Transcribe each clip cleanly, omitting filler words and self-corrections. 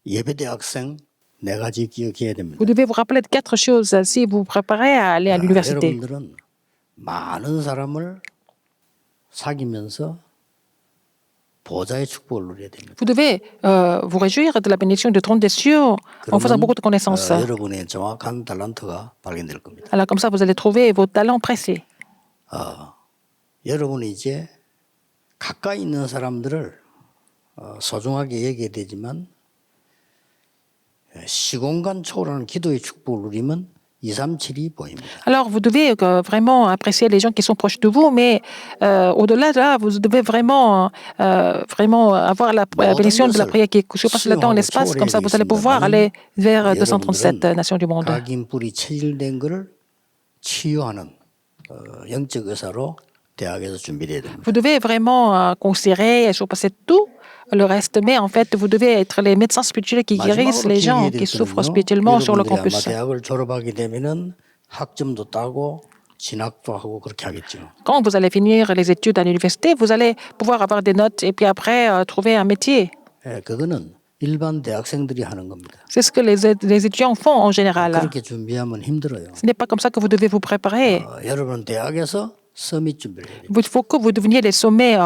예배대학생 네 가지 기억해야 됩니다. Vous devez vous rappeler de 4 choses si vous vous préparez à aller à l'université. 여러분들은 많은 사람을 사귀면서 보좌의 축복을 누려야 됩니다. Vous devez vous réjouir de la bénédiction de trône des cieux en faisant beaucoup de connaissances. 여러분의 정확한 달란트가 발견될 겁니다. Alors comme ça, vous allez trouver vos talents précieux. 여러분이 이제 가까이 있는 사람들을 소중하게 여겨야 되지만 시공간 초월하는 기도의 축복을 누리면 237이 보입니다. Alors, vous devez vraiment apprécier les gens qui sont proches de vous, mais au-delà de là, vous devez vraiment avoir la bénédiction de la prière qui surpasse le temps et l'espace. Comme ça, vous allez pouvoir aller vers 237 nations du monde. 각인 뿌리 체질된 것을 치유하는 영적 의사로 대학에서 준비돼야 됩니다. Vous devez vraiment considérer et surpasser tout le reste, mais en fait, vous devez être les médecins spirituels qui guérissent les gens qui souffrent spirituellement sur le 여러분들이 아마 campus. 대학을 졸업하게 되면은 학점도 따고 진학도 하고 그렇게 하겠죠. Quand vous allez finir les études à l'université, vous allez pouvoir avoir des notes et puis après trouver un métier. 그거는 일반 대학생들이 하는 겁니다. C'est ce que les étudiants font en général. 그렇게 준비하면 힘들어요. Ce n'est pas comme ça que vous devez vous préparer. 여러분 대학에서 서밋 준비를 해야 돼요. Il faut que vous deveniez les sommets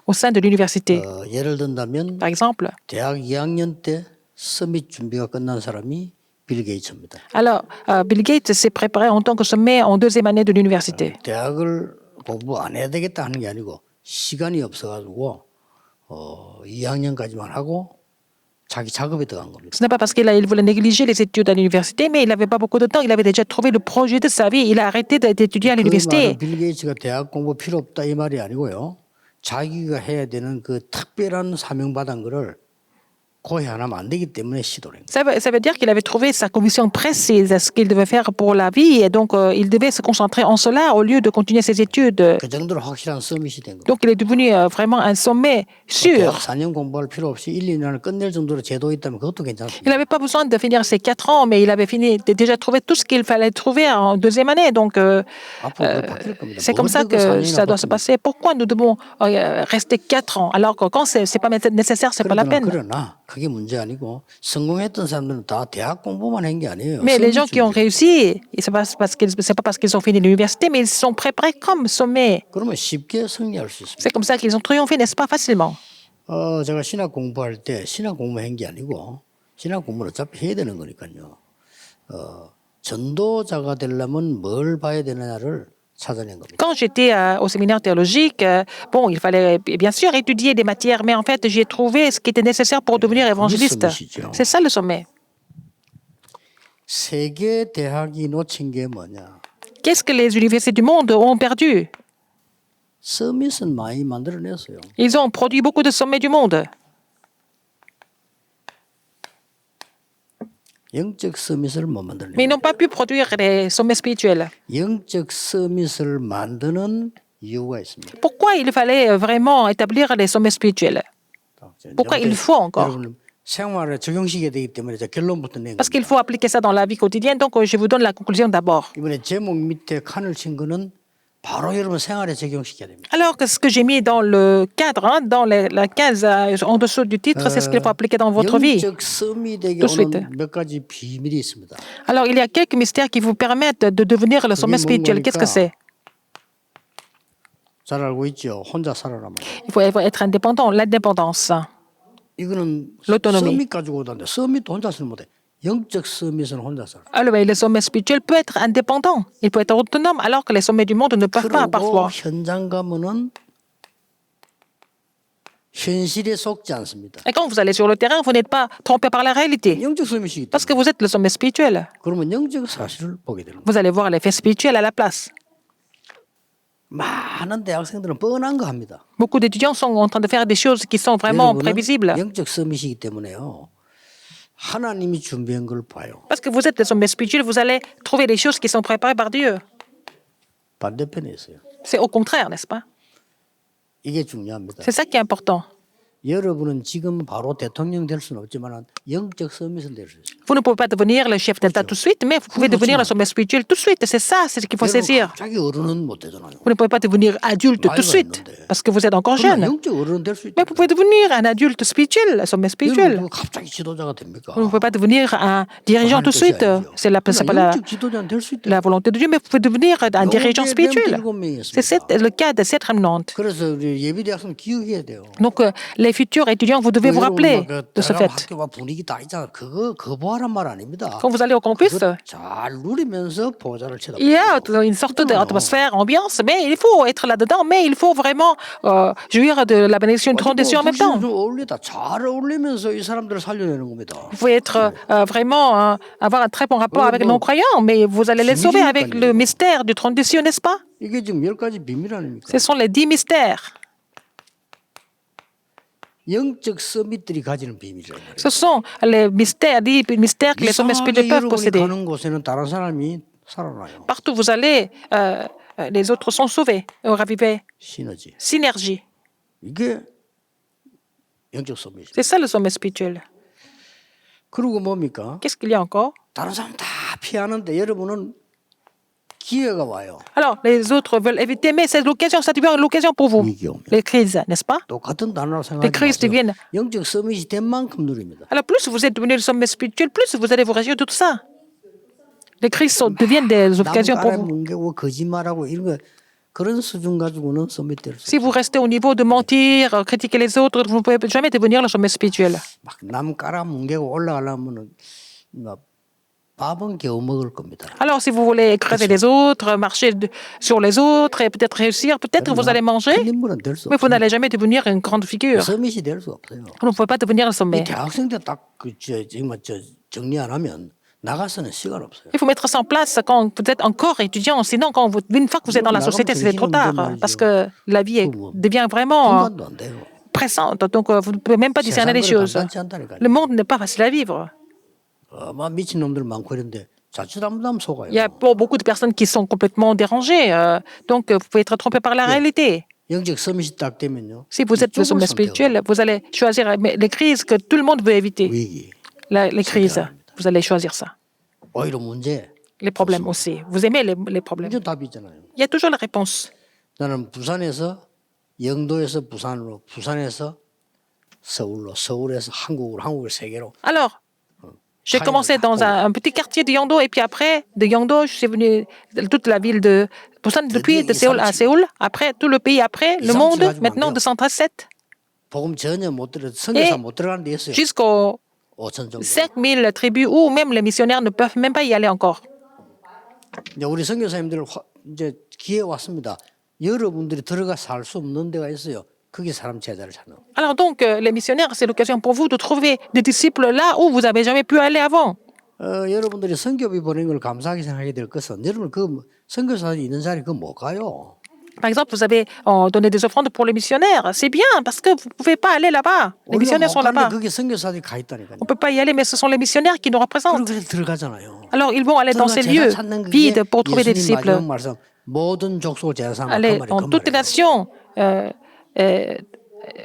au sein de l'université. 예를 든다면 Par exemple, 대학 2학년 때 서밋 준비가 끝난 사람이 빌 게이츠입니다. alors Bill Gates s'est préparé en tant que sommet en 2e année de l'université. 대학을 공부 안 해야 되겠다 하는 게 아니고 시간이 없어가지고 2학년까지만 하고 자기 작업에 들어간 겁니다. Ce n'est pas parce qu'il voulait négliger les études à l'université, mais il n'avait pas beaucoup de temps. Il avait déjà trouvé le projet de sa vie. Il a arrêté d'étudier à 그 l'université. 말은 빌 게이츠가 대학 공부 필요 없다 이 말이 아니고요. 자기가 해야 되는 그 특별한 사명받은 거를 고해 안 하면 안 되기 때문에 시도를 한 거예요. Ça veut dire qu'il avait trouvé sa commission précise à ce qu'il devait faire pour la vie, et donc il devait se concentrer en cela au lieu de continuer ses études. 그 정도로 확실한 서밋이 된 거예요. Donc il est devenu vraiment un sommet sûr. 대학 4년 공부할 필요 없이 1, 2년을 끝낼 정도로 제도 있다면 그것도 Il 괜찮습니다. n'avait pas besoin de finir ses 4 ans, mais il avait déjà trouvé tout ce qu'il fallait trouver en 2e année. Donc 앞으로 바뀔 겁니다. c'est comme ça que ça doit se passer. Pourquoi nous devons rester 4 ans alors que quand c'est pas nécessaire, c'est pas la peine. 그러나 그게 문제 아니고 성공했던 사람들은 다 대학 공부만 한 게 아니에요. Mais les gens 서밋 qui ont 준비. réussi, c'est pas parce qu'ils ont fini l'université, mais ils se sont préparés comme sommet. 그러면 쉽게 승리할 수 있습니다. C'est comme ça qu'ils ont triomphé, n'est-ce pas, facilement. 제가 신학 공부할 때 신학 공부한 게 아니고 신학 공부를 어차피 해야 되는 거니까요. 전도자가 되려면 뭘 봐야 되느냐를 찾아낸 겁니다. Quand j'étais au séminaire théologique, bon, il fallait bien sûr étudier des matières, mais en fait, j'ai trouvé ce qui était nécessaire pour devenir évangéliste. C'est ça le sommet. 세계 대학이 놓친 게 뭐냐? Qu'est-ce que les universités du monde ont perdu? 서밋은 많이 만들어냈어요. Ils ont produit beaucoup de sommets du monde. 영적 서밋을 못 Mais ils 만들어내요. n'ont pas pu produire les sommets spirituels. 영적 서밋을 만드는 이유가 있습니다. Pourquoi il fallait vraiment établir les sommets spirituels? Pourquoi il faut encore? 여러분 생활에 적용시켜야 되기 때문에 제 결론부터 낸 Parce 겁니다. qu'il faut appliquer ça dans la vie quotidienne, donc je vous donne la conclusion d'abord. 이번에 제목 밑에 칸을 친 거는 바로 여러분 생활에 적용시켜야 됩니다. Alors que ce que j'ai mis dans le cadre, dans la case en dessous du titre, c'est ce qu'il faut appliquer dans votre vie. 영적 서밋에게 Tout de suite. 오는 몇 가지 비밀이 있습니다. Alors il y a quelques mystères qui vous permettent de devenir le sommet spirituel. Qu'est-ce que c'est? 잘 알고 있죠. 혼자 살아라면. Il faut être indépendant, l'indépendance. 이거는 L'autonomie. 서밋 가지고 오던데 서밋도 혼자서는 못해. 영적 서밋은 혼자 살아. Alors, le sommet spirituel peut être indépendant, il peut être autonome, alors que les sommets du monde ne peuvent pas 그리고 parfois. 현장 가면은 현실에 속지 않습니다. Et quand vous allez sur le terrain, vous n'êtes pas trompé par la réalité, 영적 서밋이기 parce que 때문에. vous êtes le sommet spirituel. 그러면 영적 사실을 보게 되는 거예요. Vous allez voir l'effet spirituel à la place. 많은 대학생들은 뻔한 거 합니다. Beaucoup d'étudiants sont en train de faire des choses qui sont vraiment 여러분은 prévisibles, 영적 서밋이기 때문에요. 하나님이 준비한 걸 봐요. parce que vous êtes le sommet spirituel, vous allez trouver des choses qui sont préparées par Dieu. 반대편에 있어요. C'est au contraire, n'est-ce pas? 이게 중요합니다. C'est ça qui est important. 여러분은 지금 바로 대통령 될 수는 없지만 영적 서밋은 될 수 있어요. Vous ne pouvez pas devenir le chef d'État tout de suite, mais vous pouvez devenir le sommet spirituel tout de suite. C'est ça, c'est ce qu'il faut 여러분 saisir. 갑자기 어른은 못 되잖아요. Vous ne pouvez pas devenir adulte tout de suite, parce que vous êtes encore 그러나 jeune. 영적 어른은 될 수 Mais 있다. vous pouvez devenir un adulte spirituel, un sommet spirituel. 여러분 갑자기 지도자가 됩니까? Vous ne pouvez pas devenir un dirigeant tout de suite. C'est pas 영적 지도자는 될 수 있다. la volonté de Dieu, mais vous pouvez devenir un dirigeant spirituel. C'est le cas de cette remnante. 그래서 우리 예비대학생 기억해야 돼요. Donc, les futurs étudiants, vous devez vous rappeler de ce fait. 학교가 분위기 다 있잖아. 그거 보아란 말 아닙니다. Quand vous allez au campus, 잘 누리면서 보좌를 쳐다. il y a une sorte d'atmosphère, ambiance, mais il faut être là-dedans, mais il faut vraiment jouir de la bénédiction de transition en même temps. 좀 어울리다 잘 어울리면서 이 사람들을 살려내는 겁니다. Vous pouvez être vraiment avoir un très bon rapport avec les non-croyants, mais vous allez les sauver avec le mystère du transition, n'est-ce pas? 이게 지금 10가지 비밀 아닙니까? Ce sont les 10 mystères. 영적 서밋들이 가지는 비밀이란 말이에요. Ce sont les mystères, 10 mystères que les sommets spirituels peuvent 여러분이 posséder. 가는 곳에는 다른 사람이 살아나요. Partout où vous allez, les autres sont sauvés, ravivés. 시너지. Synergie. 이게 영적 서밋이죠. C'est ça le sommet spirituel. 그리고 뭡니까? Qu'est-ce qu'il y a encore? 다른 사람 다 피하는데 여러분은 기회가 와요. Alors, les autres veulent éviter, mais c'est l'occasion, ça devient l'occasion pour vous. 위기 오면. Les crises, n'est-ce pas? 똑같은 단어로 Les crises 생각하지 deviennent. 마세요. 영적 서밋이 된 만큼 누립니다. Alors, plus vous êtes devenu le sommet spirituel, plus vous allez vous réjouir de tout ça. Les crises deviennent des occasions pour 남 vous. 뭉개고 거짓말하고 이런 거 그런 수준 가지고는 서밋 될 수. Si vous restez au niveau de mentir, critiquer les autres, vous ne pouvez jamais devenir le sommet spirituel. 막남 깔아 뭉개고 올라가려면은 막 밥은 겨우 먹을 겁니다. Alors, si vous voulez écraser les autres, marcher sur les autres et peut-être réussir, peut-être vous allez manger, 큰 인물은 될 수 mais vous 없어요. n'allez jamais devenir une grande figure. 서밋이 될 수 없어요. Vous ne pouvez pas devenir le sommet. 대학생 때 딱 지금 정리 안 하면 나가서는 시간 없어요. Il faut mettre ça en place quand vous êtes encore étudiant. Sinon, une fois que vous êtes dans la société, c'est trop tard. Parce que la vie devient vraiment 공간도 안 돼요. pressante. Donc, vous ne pouvez même pas discerner les choses. 간단치 않다니까요. Le monde n'est pas facile à vivre. 막 미친 놈들 많고 이런데 자칫하면 속아요. Il y a beaucoup de personnes qui sont complètement dérangées. Donc, vous pouvez être trompé par la réalité. 영적 서밋이 딱 되면요. Si vous êtes le sommet spirituel, vous allez choisir les crises que tout le monde veut éviter. 위기, Les crises, vous allez choisir ça. 오히려 문제. Les problèmes aussi. Vous aimez les problèmes. 문제 답이 있잖아요. Il y a toujours la réponse. 나는 부산에서 영도에서 부산으로, 부산에서 서울로, 서울에서 한국으로, 한국을 세계로. Alors, j'ai commencé dans un petit quartier de Yangdo et puis après, de Yangdo, je suis venu toute la ville de Busan, depuis de Séoul à Séoul, après tout le pays, après le monde, maintenant 237, 복음 전혀 못 들어, 선교사 못 들어가는 데 있어요. jusqu'aux 5천 정도. 5000 tribus où même les missionnaires ne peuvent même pas y aller encore. 이제 우리 선교사님들 이제 기회 왔습니다. 여러분들이 들어가 살 수 없는 데가 있어요. 거기 사람 제자를 찾는. Alors donc, les missionnaires, c'est l'occasion pour vous de trouver des disciples là où vous n'avez jamais pu aller avant. 여러분들이 선교비 보낸 걸 감사하게 생각하게 될 것은 여러분 그 선교사들이 있는 자리 그거 못 가요. Par exemple, vous avez donné des offrandes pour les missionnaires. C'est bien parce que vous ne pouvez pas aller là-bas. Les missionnaires sont là-bas. 거기 선교사들이 가 있다니까요. On ne peut pas y aller, mais ce sont les missionnaires qui nous représentent. 그래서 들어가잖아요. Alors, ils vont aller dans ces lieux vides pour trouver des disciples. 말씀, 모든 족속 제사만 Aller dans toutes les nations,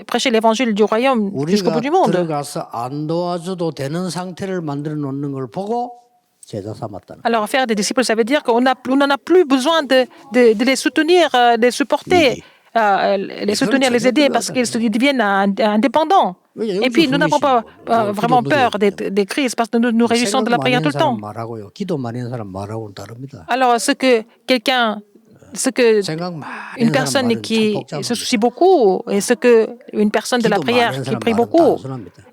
prêcher l'évangile du royaume jusqu'au bout du 우리가 monde. 들어가서 안 도와줘도 되는 상태를 만들어 놓는 걸 보고 제자 삼았다는. Alors, faire des disciples, ça veut dire qu'on n'en a plus besoin de les soutenir, de les supporter, les soutenir, les aider parce qu'ils deviennent indépendants. Et puis, nous n'avons pas vraiment peur des crises parce que nous nous réjouissons de la prière tout le temps. 말하고요. 기도 많이 하는 사람 말하고는 다릅니다. Alors, une personne qui se soucie beaucoup et une personne de la prière qui prie beaucoup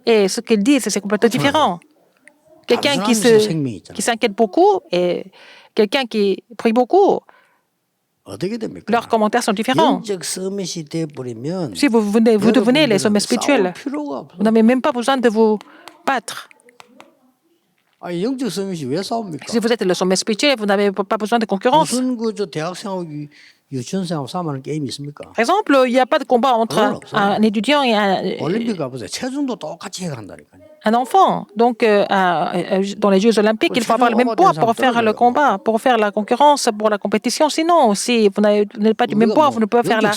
et ce qu'ils disent, c'est complètement différent. Quelqu'un qui s'inquiète beaucoup et quelqu'un qui prie beaucoup, 어떻게 됩니까? leurs commentaires sont différents. 영적 서밋이 돼 버리면 Si vous devenez les sommets spirituels, 필요가 없어. vous n'avez même pas besoin de vous battre. 아니 영적 서밋이 왜 싸웁니까? Si vous êtes le sommet spirituel, vous n'avez pas besoin de concurrence. 무슨 그저 대학생하고 유치원생하고 싸움하는 게임이 있습니까? Par exemple, il n'y a pas de combat entre un étudiant et un... 올림픽 가보세요. 체중도 똑같이 해간다니까요. un enfant. Donc, dans les Jeux olympiques, il faut avoir le même poids pour faire le combat, pour faire la concurrence, pour la compétition. Sinon, si vous n'êtes pas du même poids, vous ne pouvez faire la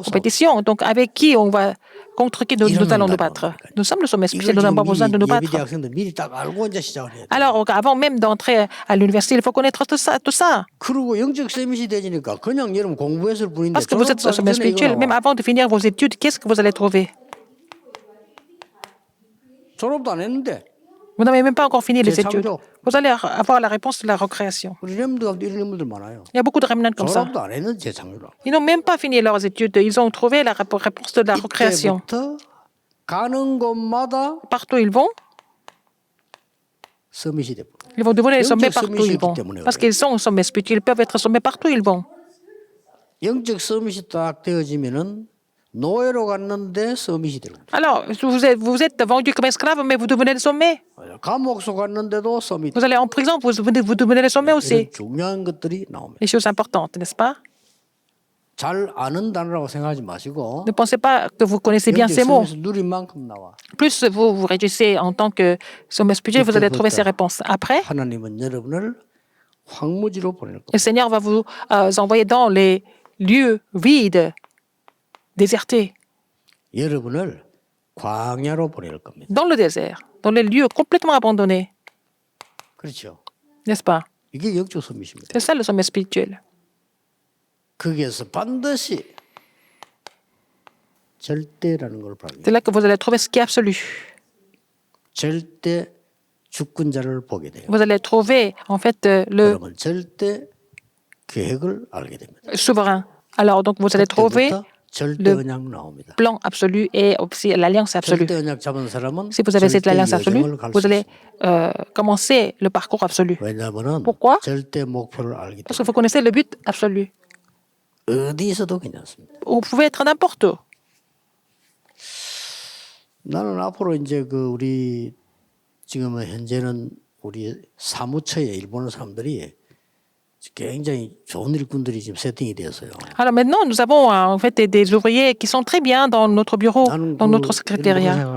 compétition. Donc, avec qui on va, contre qui nous allons nous battre? Nous sommes le sommet spécial, nous n'avons pas besoin de nous battre. Alors, avant même d'entrer à l'université, il faut connaître tout ça. Parce que vous êtes au sommet spirituel, même avant de finir vos études, qu'est-ce que vous allez trouver? Vous n'avez même pas encore fini les études. Vous allez avoir la réponse de la recréation. Il y a beaucoup de remnants comme ça. Ils n'ont même pas fini leurs études. Ils ont trouvé la réponse de la recréation. Partout où ils vont devenir les sommets partout où ils vont. Parce qu'ils sont au sommet spirituel, ils peuvent être sommets partout où ils vont. Alors, vous êtes vendu comme esclave, mais vous devenez le sommet. Vous allez en prison, vous devenez le sommet aussi. Les choses importantes, n'est-ce pas? Ne pensez pas que vous connaissez bien ces mots. Plus vous réagissez en tant que sommet spirituel, vous allez trouver ces réponses. Après, le Seigneur va vous envoyer dans les lieux vides, désertés, dans le désert, dans les lieux complètement abandonnés. N'est-ce pas? C'est ça le sommet spirituel. C'est là que vous allez trouver ce qui est absolu. Vous allez trouver en fait le souverain. Alors donc vous allez trouver le plan absolu et aussi l'alliance absolue. Si vous avez cette alliance absolue, vous allez commencer le parcours absolu. Pourquoi? Parce que vous connaissez le but absolu. Vous pouvez être n'importe où. 나는 앞으로 이제 우리 지금은 현재는 우리 사무처에 일본어 사람들이 굉장히 좋은 일꾼들이 지금 세팅이 되었어요. Alors maintenant, nous avons en fait des ouvriers qui sont très bien dans notre bureau, dans notre secrétariat,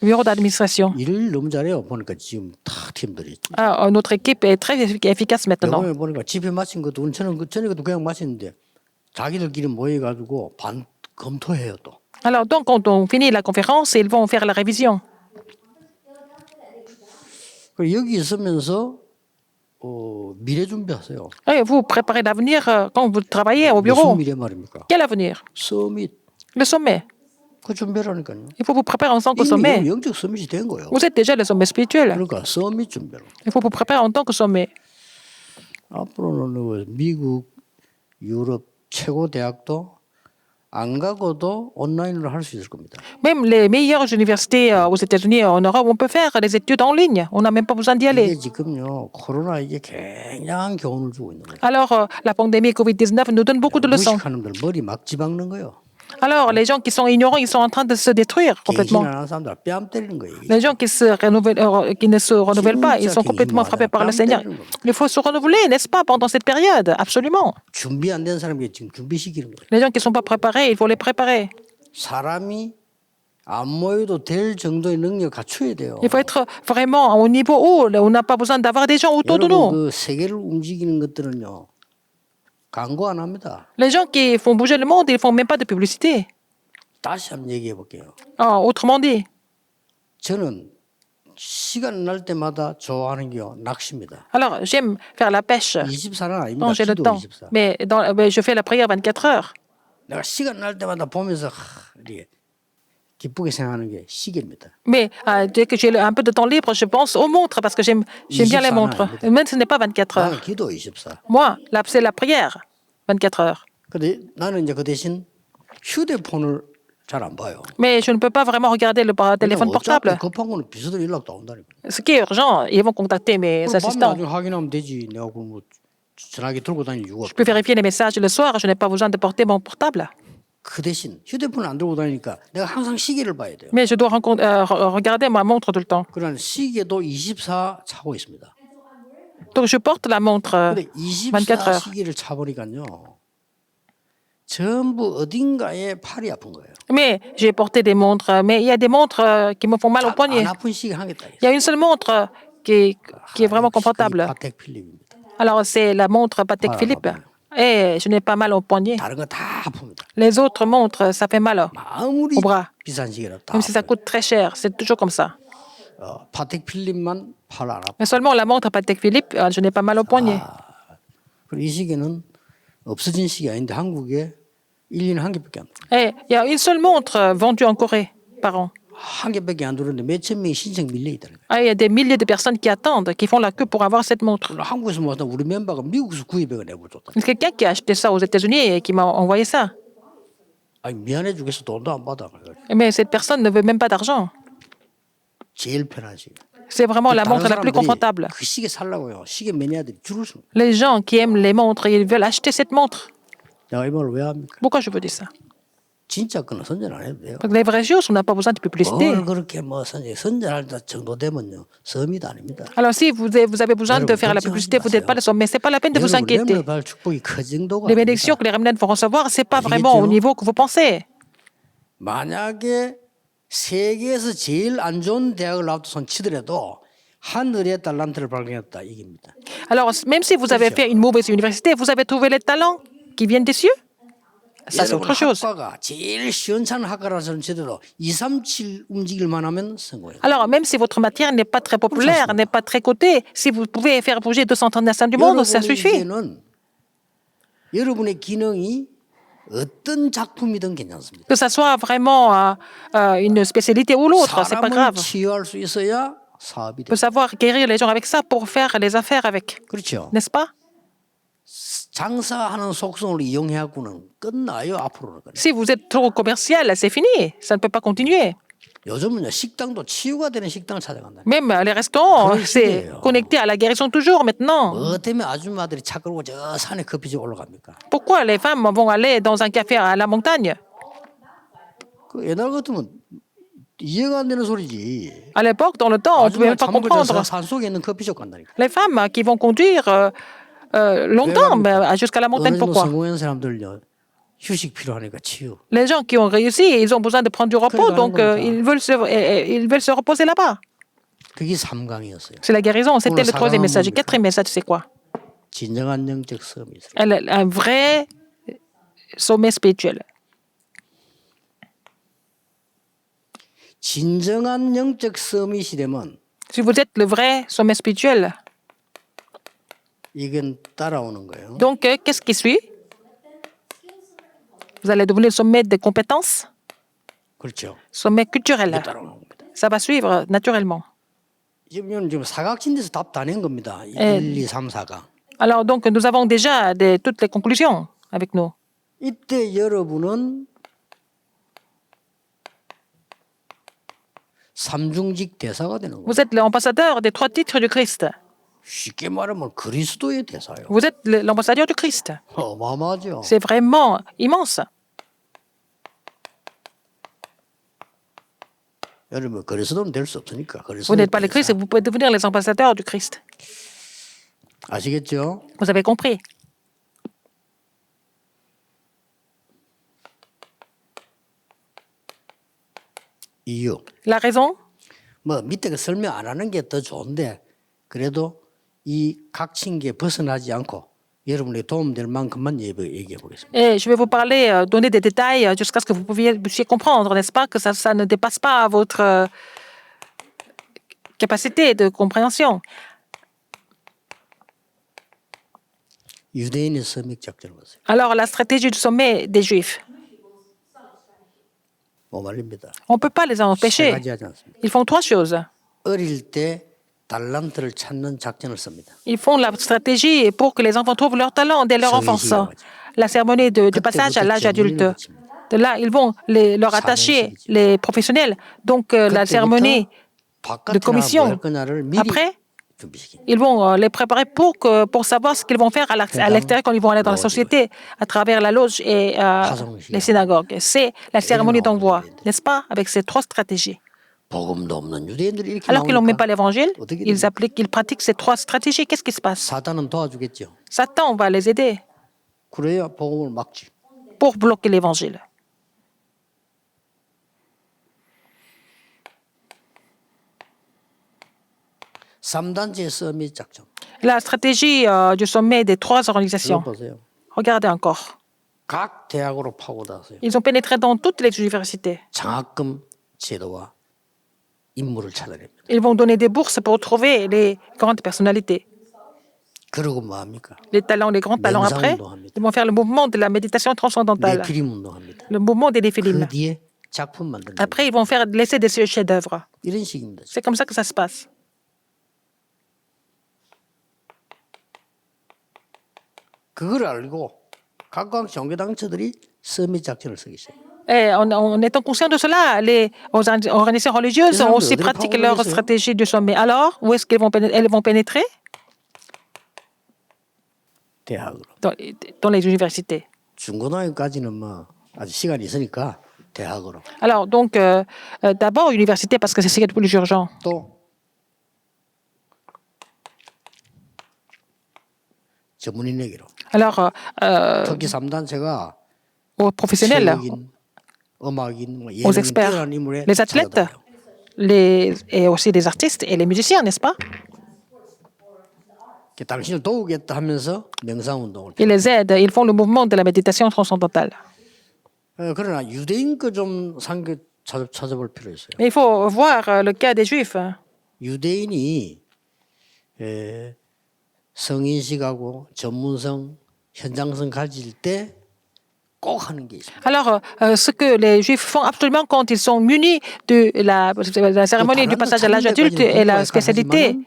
bureau d'administration. 일을 너무 잘해요. 보니까 지금 다 팀들이. Notre équipe est très efficace maintenant. 보니까 집회 마친 것도 저녁에도 그냥 마치는데 자기들끼리 모여가지고 검토해요 또. Alors donc, quand on finit la conférence, ils vont faire la révision. 여기 있으면서 미래 준비하세요. Et vous préparez l'avenir quand vous travaillez au bureau. 무슨 미래 말입니까? Quel avenir? 서밋. Le sommet. 그 준비하라니까요. Il faut vous préparer en tant que sommet. 이미 영적 서밋이 된 거예요. Vous êtes déjà le sommet spirituel. 그러니까 서밋 준비로. Il faut vous préparer en tant que sommet. 앞으로는 미국, 유럽 최고 대학도 안 가고도 온라인으로 할 수 있을 겁니다. Même les meilleures universités aux États-Unis et en Europe, on peut faire les études en ligne. On n'a même pas besoin d'y aller. 이게 지금요 코로나 이게 굉장한 교훈을 주고 있는 거예요. Alors, la pandémie Covid-19 nous donne beaucoup de leçons. 무식하는 놈들 머리 막 집박는 거예요. Alors, les gens qui sont ignorants, ils sont en train de se détruire complètement. Les gens qui ne se renouvellent pas, ils sont complètement frappés par le Seigneur. Il faut se renouveler, n'est-ce pas, pendant cette période? Absolument. Les gens qui ne sont pas préparés, il faut les préparer. Il faut être vraiment au niveau où on n'a pas besoin d'avoir des gens autour de nous. Les gens qui font bouger le monde, ils ne font même pas de publicité. Autrement dit, alors j'aime faire la pêche quand j'ai le temps, mais je fais la prière 24 heures. Mais dès que j'ai un peu de temps libre, je pense aux montres parce que j'aime bien les montres. Mais ce n'est pas 24 heures. Moi, c'est la prière 24 heures. Mais je ne peux pas vraiment regarder le téléphone portable. Ce qui est urgent, ils vont contacter mes assistants. Je peux vérifier les messages le soir, je n'ai pas besoin de porter mon portable. Mais je dois regarder ma montre tout le temps. Donc je porte la montre 24 heures. 전부 어딘가에 팔이 아픈 거예요. Mais j'ai porté des montres, mais il y a des montres qui me font mal au 안 poignet. 아픈 시계 한 개 딱 Il y a 있어요. une seule montre qui est vraiment 역시 그게 confortable. 파텍 필립입니다. Alors, c'est la montre Patek Voilà, Philippe. papa. Et je n'ai pas mal au poignet. 다른 거 다 아픕니다. Les autres montres, ça fait mal 아무리 au bras. 비싼 시계라도 다 Même si ça 아파요. coûte très cher, c'est toujours comme ça. 파텍 필립만 팔 안 아파. Mais seulement la montre Patek Philippe, je n'ai pas mal au poignet. 그리고 이 시계는 없어진 시계 아닌데 한국에 1년에 한 개밖에 안 들어요. Et il y a une seule montre vendue en Corée par an. 한 개밖에 안 들었는데 몇천 명이 신청 밀려 있다는 거예요. Ah, il y a des milliers de personnes qui attendent, qui font la queue pour avoir cette montre. 그럼 한국에서 모았다 우리 멤버가 미국에서 구입해 내고 줬다. Il y a quelqu'un qui a acheté ça aux États-Unis et qui m'a envoyé ça. 아니 미안해 죽겠어 돈도 안 받아. Mais cette personne ne veut même pas d'argent. 제일 편한 시계. C'est vraiment la 다른 montre la plus 사람들이 confortable. 그 시계 살라고요. 시계 매니아들이 줄을 서. Les gens qui aiment les montres, ils veulent acheter cette montre. 내가 이 말을 왜 합니까? Pourquoi je veux dire ça? 진짜 거는 선전 안 해도 돼요. Parce que les vraies choses, on n'a pas besoin de publicité. 뭘 그렇게 뭐 선전할 정도 되면요 섬이도 아닙니다. Alors si vous avez besoin de faire la publicité, vous n'êtes pas le sommet, mais ce n'est pas la peine de vous 여러분 inquiéter. 렘을 받을 축복이 그 정도가 Les 아닙니다. bénédictions que les remnants vont recevoir, ce n'est pas vraiment au niveau que vous pensez. 만약에 세계에서 제일 안 좋은 대학을 나와도 손 치더라도 하늘의 달란트를 발견했다 이깁니다. Alors même si vous avez fait une mauvaise université, vous avez trouvé les talents qui viennent des cieux. Ça, c'est 여러분 autre chose. 학과가 제일 시원찮은 학과라서는 제대로 2, 3, 7 움직일만 하면 성공해요. Alors, même si votre matière n'est pas très populaire, n'est pas très cotée, si vous pouvez faire bouger 230 nations du monde, ça suffit. 여러분의 기능이 어떤 작품이든 괜찮습니다. Que ça soit vraiment une spécialité ou l'autre, c'est pas 사람을 grave. 치유할 수 있어야 사업이 On peut 돼요. savoir guérir les gens avec ça pour faire les affaires avec, 그렇죠. n'est-ce pas? 장사하는 속성을 이용해갖고는 끝나요 앞으로는. Si vous êtes trop commercial, c'est fini, ça ne peut pas continuer. 요즘은요 식당도 치유가 되는 식당을 찾아간다. Même les restaurants, 그런 c'est 시대예요. connecté à la guérison toujours maintenant. 뭐 때문에 아줌마들이 차 끌고 저 산에 커피집 올라갑니까? Pourquoi les femmes vont aller dans un café à la montagne? 그 옛날 같으면 이해가 안 되는 소리지. À l'époque, dans le temps, on ne pouvait 아줌마 même pas 잠을 자서 comprendre. 산 속에 있는 커피숍 간다니까. Les femmes qui vont conduire longtemps mais jusqu'à la montagne, 어느 정도 pourquoi? 성공한 사람들요 휴식 필요하니까 치유. Les gens qui ont réussi, ils ont besoin de prendre du repos, donc ils veulent se reposer là-bas. 그게 삼강이었어요. C'est la guérison, c'était le 사랑은 troisième message. Le 뭡니까? quatrième message, c'est quoi? 진정한 영적 섬이 있어요. Un vrai sommet spirituel. 진정한 영적 섬이 되면 Si vous êtes le vrai sommet spirituel, 이건 따라오는 거예요. donc qu'est-ce qui suit? Vous allez devenir le sommet des compétences, 그렇죠. sommet culturel. 이게 따라오는 겁니다. Ça va suivre naturellement. 지금 사각지대에서 답 다 낸 겁니다. 1, 2, 3, 4강. Alors donc nous avons déjà toutes les conclusions avec nous. 이때 여러분은 삼중직 대사가 되는 거예요. Vous êtes l'ambassadeur des 3 titres du Christ. 쉽게 말하면 그리스도의 대사요. Vous êtes l'ambassadeur du Christ. 어마어마하죠. C'est vraiment immense. 여러분 그리스도는 될 수 없으니까 Vous 그리스도 n'êtes pas le Christ, vous pouvez devenir les ambassadeurs du Christ. 아시겠죠? Vous avez compris. 이유. La raison, 뭐 밑에 그 설명 안 하는 게 더 좋은데 그래도 이 각층기에 벗어나지 않고 여러분에게 도움될 만큼만 얘기해 보겠습니다. et je vais vous parler, donner des détails jusqu'à ce que vous puissiez comprendre, n'est-ce pas, que ça ne dépasse pas votre capacité de compréhension. 유대인의 섬익 작전을 보세요. Alors, la stratégie du sommet des Juifs, 못 말립니다. on ne peut pas les 세 empêcher. 가지 하지 않습니다. Ils font 3 choses. 어릴 때 달란트를 찾는 작전을 씁니다. Ils font la stratégie pour que les enfants trouvent leur talent dès leur enfance. La cérémonie de passage à l'âge adulte. De là, ils vont leur attacher les professionnels. Donc, la cérémonie de commission. Après, ils vont les préparer pour savoir ce qu'ils vont faire à l'extérieur quand ils vont aller dans la société, à travers la loge et les synagogues. C'est la cérémonie d'envoi, n'est-ce pas, avec ces 3 stratégies. 복음도 없는 유대인들이 이렇게 Alors qu'ils n'ont même pas 나오니까 l'évangile, ils pratiquent ces 3 stratégies. Qu'est-ce qui se passe? 사단은 도와주겠죠. Satan va les aider. 그래야 복음을 막지. pour bloquer l'évangile. 삼단체 서밋 작전. La stratégie du sommet des trois 이거 organisations. 보세요. Regardez encore. 각 대학으로 파고들었어요. Ils ont pénétré dans toutes les universités. 장학금 제도와 인물을 찾아냅니다. Ils vont donner des bourses pour trouver les grandes personnalités. 그러고 뭐 합니까? Les talents, les grands talents après, ils vont faire le mouvement de la méditation transcendantale, 네피림 운동합니다. le mouvement des 그 néphilim. 뒤에 작품 만드는 거예요. Après, ils vont laisser des chefs-d'œuvre. 이런 식입니다. C'est comme ça que ça se passe. 그걸 알고 각각 종교단체들이 서밋 작전을 쓰기 시작해요. Et en étant conscient de cela, les organisations religieuses ont aussi pratiqué leur stratégie du sommet. Alors, où est-ce qu'elles vont elles vont pénétrer? 대학으로. Dans les universités. 중고등학교까지는 뭐 아직 시간이 있으니까 대학으로. Alors, donc, d'abord, université, parce que c'est ce qui est le plus urgent. 또 전문인에게로. Alors, 특히 3단체가 aux professionnels, 체육인, 음악인, 뭐 aux 예능인 experts, 뛰어난 인물에 les athlètes, 찾아들어요. et aussi les artistes et les musiciens, n'est-ce pas? 당신을 도우겠다 하면서 명상운동을. Ils les aident, ils font le mouvement de la méditation transcendantale. 그러나 유대인 거 좀 찾아볼 필요 있어요. Mais il faut voir le cas des Juifs. 유대인이 성인식하고 전문성, 현장성 가질 때 꼭 하는 게 있어요. Alors, ce que les Juifs font absolument quand ils sont munis de la cérémonie du passage à l'âge adulte et la spécialité.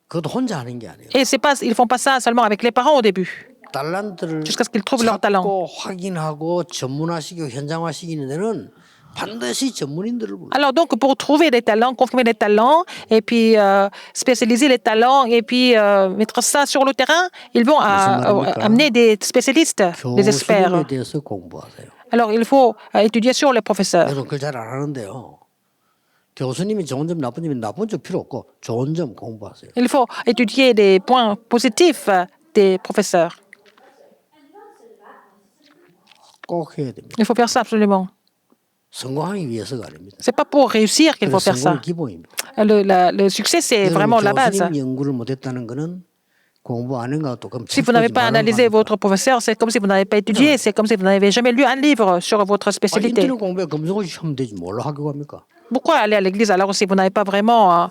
그것도 혼자 하는 게 아니에요. Et ils ne font pas ça seulement avec les parents au début, 달란트를 jusqu'à ce qu'ils trouvent leur talent. 찾고 확인하고 전문화시키고 현장화시키는 데는 반드시 전문인들을 불러요. Alors donc, pour trouver des talents, confirmer les talents, et puis spécialiser les talents, et puis mettre ça sur le terrain, ils vont amener des spécialistes, des experts. 교수님에 대해서 공부하세요. Alors, il faut étudier sur les professeurs. 여러분 그걸 잘 안 하는데요. 교수님이 좋은 점 나쁜 점이 나쁜 점 필요 없고 좋은 점 공부하세요. Il faut étudier les points positifs des professeurs. 꼭 해야 됩니다. Il faut faire ça absolument. 성공하기 위해서가 아닙니다. C'est pas pour réussir qu'il faut faire ça. 성공은 기본입니다. Le succès, c'est vraiment la base. 교수님 연구를 못했다는 거는 공부 안 한 것도 그럼 Si vous n'avez pas analysé votre professeur, c'est comme si vous n'avez pas étudié, c'est comme si vous n'avez jamais lu un livre sur votre spécialité. 인터넷 공부에 검정고시 하면 되지 뭘로 학교 갑니까? Pourquoi aller à l'église alors si vous n'avez pas vraiment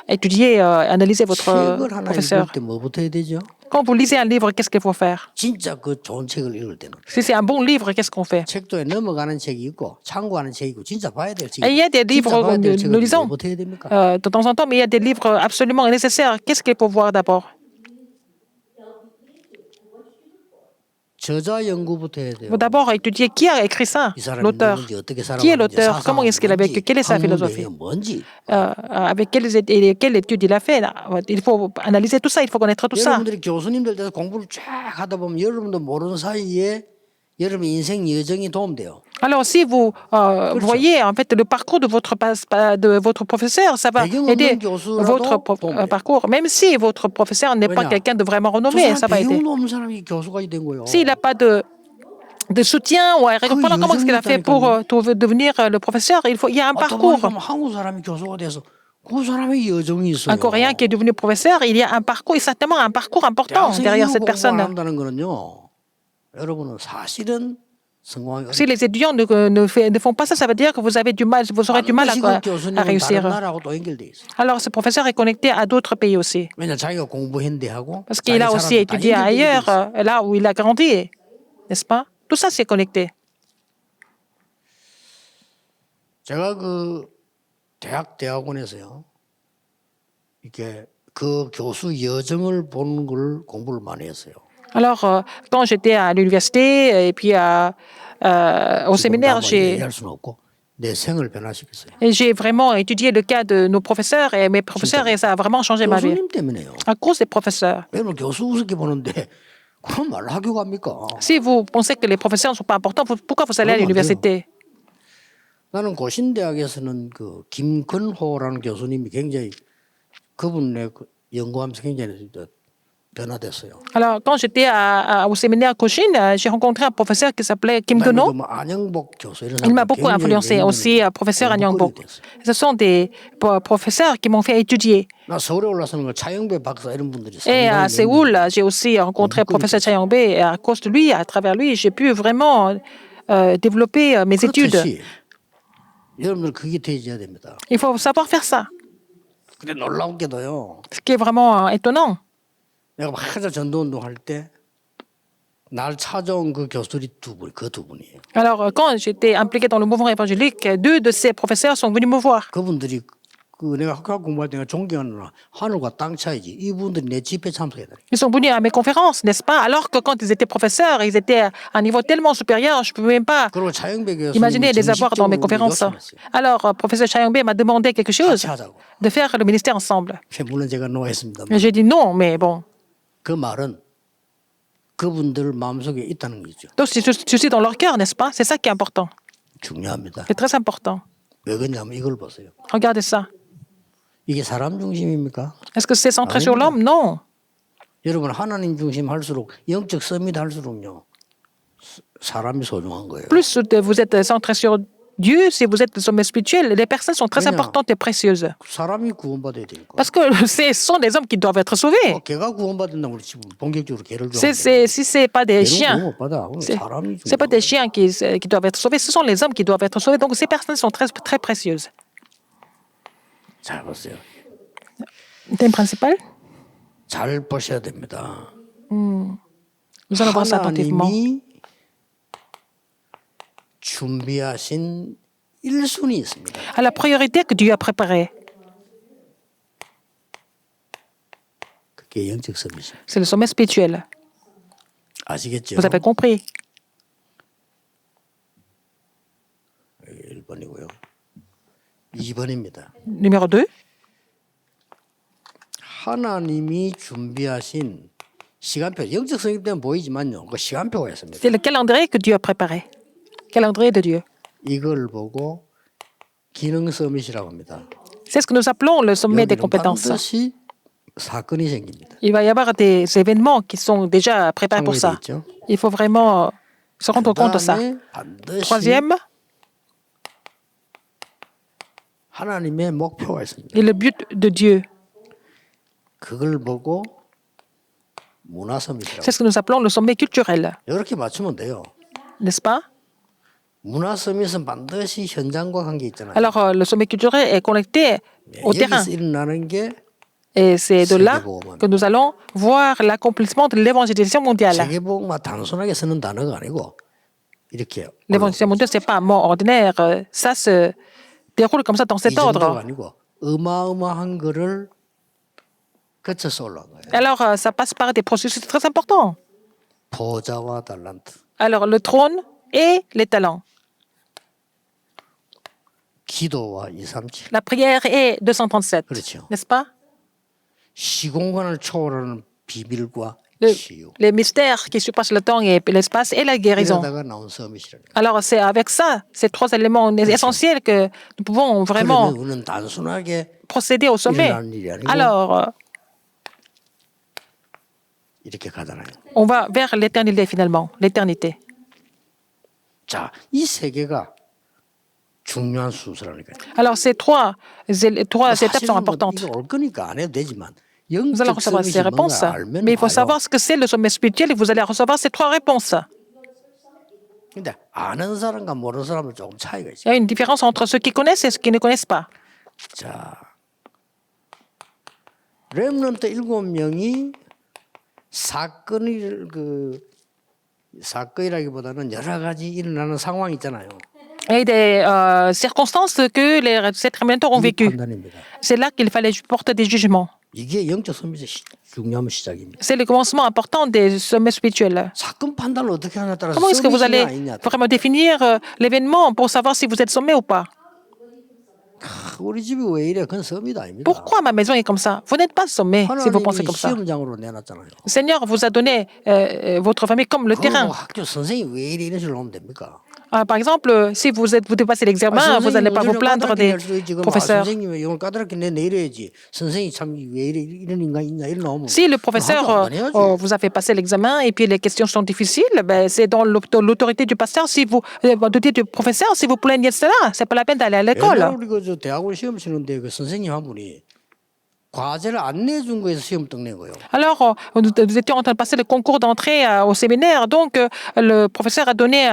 étudié, analysé votre 책을 하나 professeur? 읽을 때 뭐부터 해야 되죠? Quand vous lisez un livre, qu'est-ce qu'il faut faire? 진짜 그 좋은 책을 읽을 때는 Si c'est un bon livre, qu'est-ce qu'on fait? 책도에 넘어가는 책이 있고 참고하는 책이 있고 진짜 봐야 될 책이 Et il y a des livres 진짜 봐야 될 que nous 책은 lisons 뭐부터 해야 됩니까? de temps en temps, mais il y a des livres absolument nécessaires. Qu'est-ce qu'il faut voir d'abord? 저자 연구부터 해야 Il 돼요. faut d'abord étudier qui a écrit ça, 이 사람이 l'auteur. 누군지 어떻게 Qui est 살아왔는지 l'auteur? Comment est-ce qu'il a vécu? Quelle est sa philosophie? 뭔지 Avec quelle étude il a fait? Il faut analyser tout ça, il faut connaître tout ça. 여러분들이 교수님들 돼서 공부를 쫙 하다 보면 여러분도 모르는 사이에 여러분 인생 여정이 도움돼요. Alors, si vous voyez en fait le parcours de votre professeur, ça va aider votre parcours. Même si votre professeur n'est pas quelqu'un de vraiment renommé, ça va aider. 배경도 없는 사람이 교수가 된 거예요. S'il n'a pas de soutien ou comment est-ce qu'il a fait pour devenir le professeur? Il y a un parcours. 한국 사람이 교수가 돼서 그 사람의 여정이 있어요. Un Coréen qui est devenu professeur, il y a un parcours, et certainement un parcours important derrière cette personne. 한다는 거는요. 여러분은 사실은 성공하기 Si les étudiants ne font pas ça, ça veut dire que vous aurez du mal à réussir. 나라하고 또 연결돼 있어요. Alors, ce professeur est connecté à d'autres pays aussi. 왜냐 자기가 공부한 데하고 Parce qu'il a aussi étudié ailleurs, là où il a grandi, n'est-ce pas? Tout ça, c'est connecté. 제가 그 대학원에서요. 이렇게 그 교수 여정을 보는 걸 공부를 많이 했어요. Alors, quand j'étais à l'université et puis au séminaire, 얘기할 수는 없고 내 생을 변화시켰어요. j'ai vraiment étudié le cas de nos professeurs et mes professeurs et ça a vraiment changé ma vie. 교수님 때문에요. À cause des professeurs. 여러분 교수 우습게 보는데 그럼 말로 학교 갑니까? Si vous pensez que les professeurs ne sont pas importants, pourquoi vous allez à l'université? 나는 고신대학에서는 그 김근호라는 교수님이 굉장히 그분의 연구하면서 굉장히 변화됐어요. Alors, quand j'étais au séminaire Cochin, j'ai rencontré un professeur qui s'appelait Kim 그다음에 Dono. 뭐 안영복 교수 이런 Il m'a 사람들 beaucoup 굉장히 influencé. Aussi, professeur An 공부거리 Yang-bok. 됐어요. Ce sont des professeurs qui m'ont fait étudier. 나 서울에 올라서는 걸 차영배 박사 이런 분들이 Et à 상당히 Séoul, 명명해요. j'ai aussi rencontré le Beaucoup professeur de Cha Yong-bae. Et à cause de lui, à travers lui, j'ai pu vraiment développer mes études. 그렇듯이 여러분들 그게 되어야 됩니다. Il faut savoir faire ça. 근데 놀라운 게도요. Ce qui est vraiment étonnant. 내가 한자 전도운동 할 때 날 찾아온 그 교수들이 그 두 분이에요. Alors, quand j'étais impliqué dans le mouvement évangélique, deux de ces professeurs sont venus me voir. 그분들이 그 내가 학교 공부할 때 내가 존경하는 하늘과 땅 차이지. 이분들이 내 집회 참석해야 돼. Ils sont venus à mes conférences, n'est-ce pas? Alors que quand ils étaient professeurs, ils étaient à un niveau tellement supérieur, je ne pouvais même pas 그리고 차영배 교수님이 imaginer les avoir dans mes conférences. 요청했어요. Alors, professeur Cha Yong-bae m'a demandé quelque chose, 같이 하자고. de faire le ministère ensemble. 물론 제가 노했습니다만 Mais j'ai dit non, mais bon. 그 말은 그분들 마음속에 있다는 거죠. Donc, je suis dans leur cœur, n'est-ce pas? C'est ça qui est important. 중요합니다. C'est très important. 왜 그러냐면 이걸 보세요. Regardez ça. 이게 사람 중심입니까? Est-ce que c'est centré sur l'homme? Non. 여러분 하나님 중심 할수록 영적 서밋 할수록요 사람이 소중한 거예요. Plus vous êtes centré sur Dieu, si vous êtes au sommet spirituel, les personnes sont très importantes et précieuses. 사람이 구원받아야 되니까. Parce que ce sont des hommes qui doivent être sauvés. 개가 구원받는다고 그렇지 본격적으로 개를 Si ce n'est pas des chiens, 구원받아. 사람이 c'est pas des chiens qui doivent être sauvés, ce sont les hommes qui doivent être sauvés. Donc ces personnes sont très, très précieuses. 잘 보세요. Thème principal? 잘 보셔야 됩니다. Nous allons voir ça attentivement. 하나님이 준비하신 1순위 있습니다. À la priorité que Dieu a préparée, 그게 영적 서밋이에요. c'est le sommet spirituel. 아시겠죠? Vous avez compris? 1번이고요. 2번입니다. Numéro 2. 하나님이 준비하신 시간표, 영적 성격 때문에 보이지만요. 그 시간표가 있습니다. C'est le calendrier que Dieu a préparé. Calendrier de Dieu. 이걸 보고 기능 서밋이라고 합니다. C'est ce que nous appelons le sommet des 여기는 compétences. 반드시 사건이 생깁니다. Il va y avoir des événements qui sont déjà préparés pour ça. 있죠. Il faut vraiment se rendre compte de ça. 그다음에 반드시 Troisième, 하나님의 목표가 있습니다. et le but de Dieu. 그걸 보고 문화 서밋이라고. C'est ce que nous appelons le sommet culturel. 이렇게 맞추면 돼요. N'est-ce pas? 문화 서밋은 반드시 현장과 관계 있잖아요. Alors, le sommet culturel est connecté au terrain. 여기서 일어나는 게 Et c'est de là que nous allons voir l'accomplissement de l'évangélisation mondiale. 세계복음화 단순하게 쓰는 단어가 아니고 이렇게 L'évangélisation mondiale, ce n'est pas un mot ordinaire. Ça se déroule comme ça dans 이 cet 정도가 ordre. 아니고 어마어마한 거를 거쳐서 올라간 거예요. Alors, ça passe par des processus très importants. 보좌와 달란트, Alors, le trône et les talents. 기도와 237, La prière est 237. 그렇죠. N'est-ce pas? 시공간을 초월하는 비밀과 Le- 치유. les mystères qui surpassent le temps et l'espace et la guérison. 이러다가 나온 서밋이라는 거예요. Alors, c'est avec ça, ces trois éléments essentiels, que nous pouvons vraiment 그러면 우리는 단순하게 procéder au sommet. 일어나는 일이 아니고 Alors, 이렇게 가잖아요. on va vers l'éternité finalement, l'éternité. 자, 이 세 개가 중요한 순서라니까요. Alors, ces trois étapes sont 사실은 뭐 importantes. 이거 올 거니까 안 해도 되지만 Vous allez 영적 recevoir ces 서밋이 réponses, 뭔가 알면 mais il faut 와요. savoir ce que c'est le sommet spirituel et vous allez recevoir ces trois réponses. 근데 아는 사람과 모르는 사람은 조금 차이가 있어요. Il y a une différence entre ceux qui connaissent et ceux qui ne connaissent pas. 자, 렘넌트 7명이 사건이라기보다는 여러 가지 일어나는 상황이 있잖아요. Il y a des circonstances que ces révélateurs ont 이 vécues. 판단입니다. C'est là qu'il fallait porter des jugements. 이게 영적 서밋의 중요한 시작입니다. C'est le commencement important des sommets spirituels. 사건 판단을 어떻게 하냐에 따라서 Comment est-ce que vous allez 서밋이냐 아니냐. vraiment définir l'événement pour savoir si vous êtes sommet ou pas? 우리 집이 왜 이래? 그건 서밋 아닙니다. Pourquoi ma maison est comme ça? Vous n'êtes pas sommet si vous pensez 하나님이 comme ça. 시험장으로 내놨잖아요. Le Seigneur vous a donné votre famille comme le 그거 terrain. 학교 선생이 왜 이래 이런 식으로 하면 됩니까? Par exemple, si vous dépassez l'examen, vous n'allez pas vous plaindre des professeurs. 선생님이 이걸 까다롭게 내 이래야지. 선생님 참 왜 이런 인간 있냐 이런 나오면 Si le professeur vous a fait passer l'examen et puis les questions sont difficiles, ben, c'est dans l'autorité du pasteur, si vous, l'autorité du professeur, si vous plaignez de cela, c'est pas la peine d'aller à 옛날에 l'école. 우리 그 대학원 시험 치는데 그 선생님 한 분이 과제를 안 내준 거에서 시험 떡낸 거예요. Alors, nous étions en train de passer le concours d'entrée au séminaire, donc le professeur a donné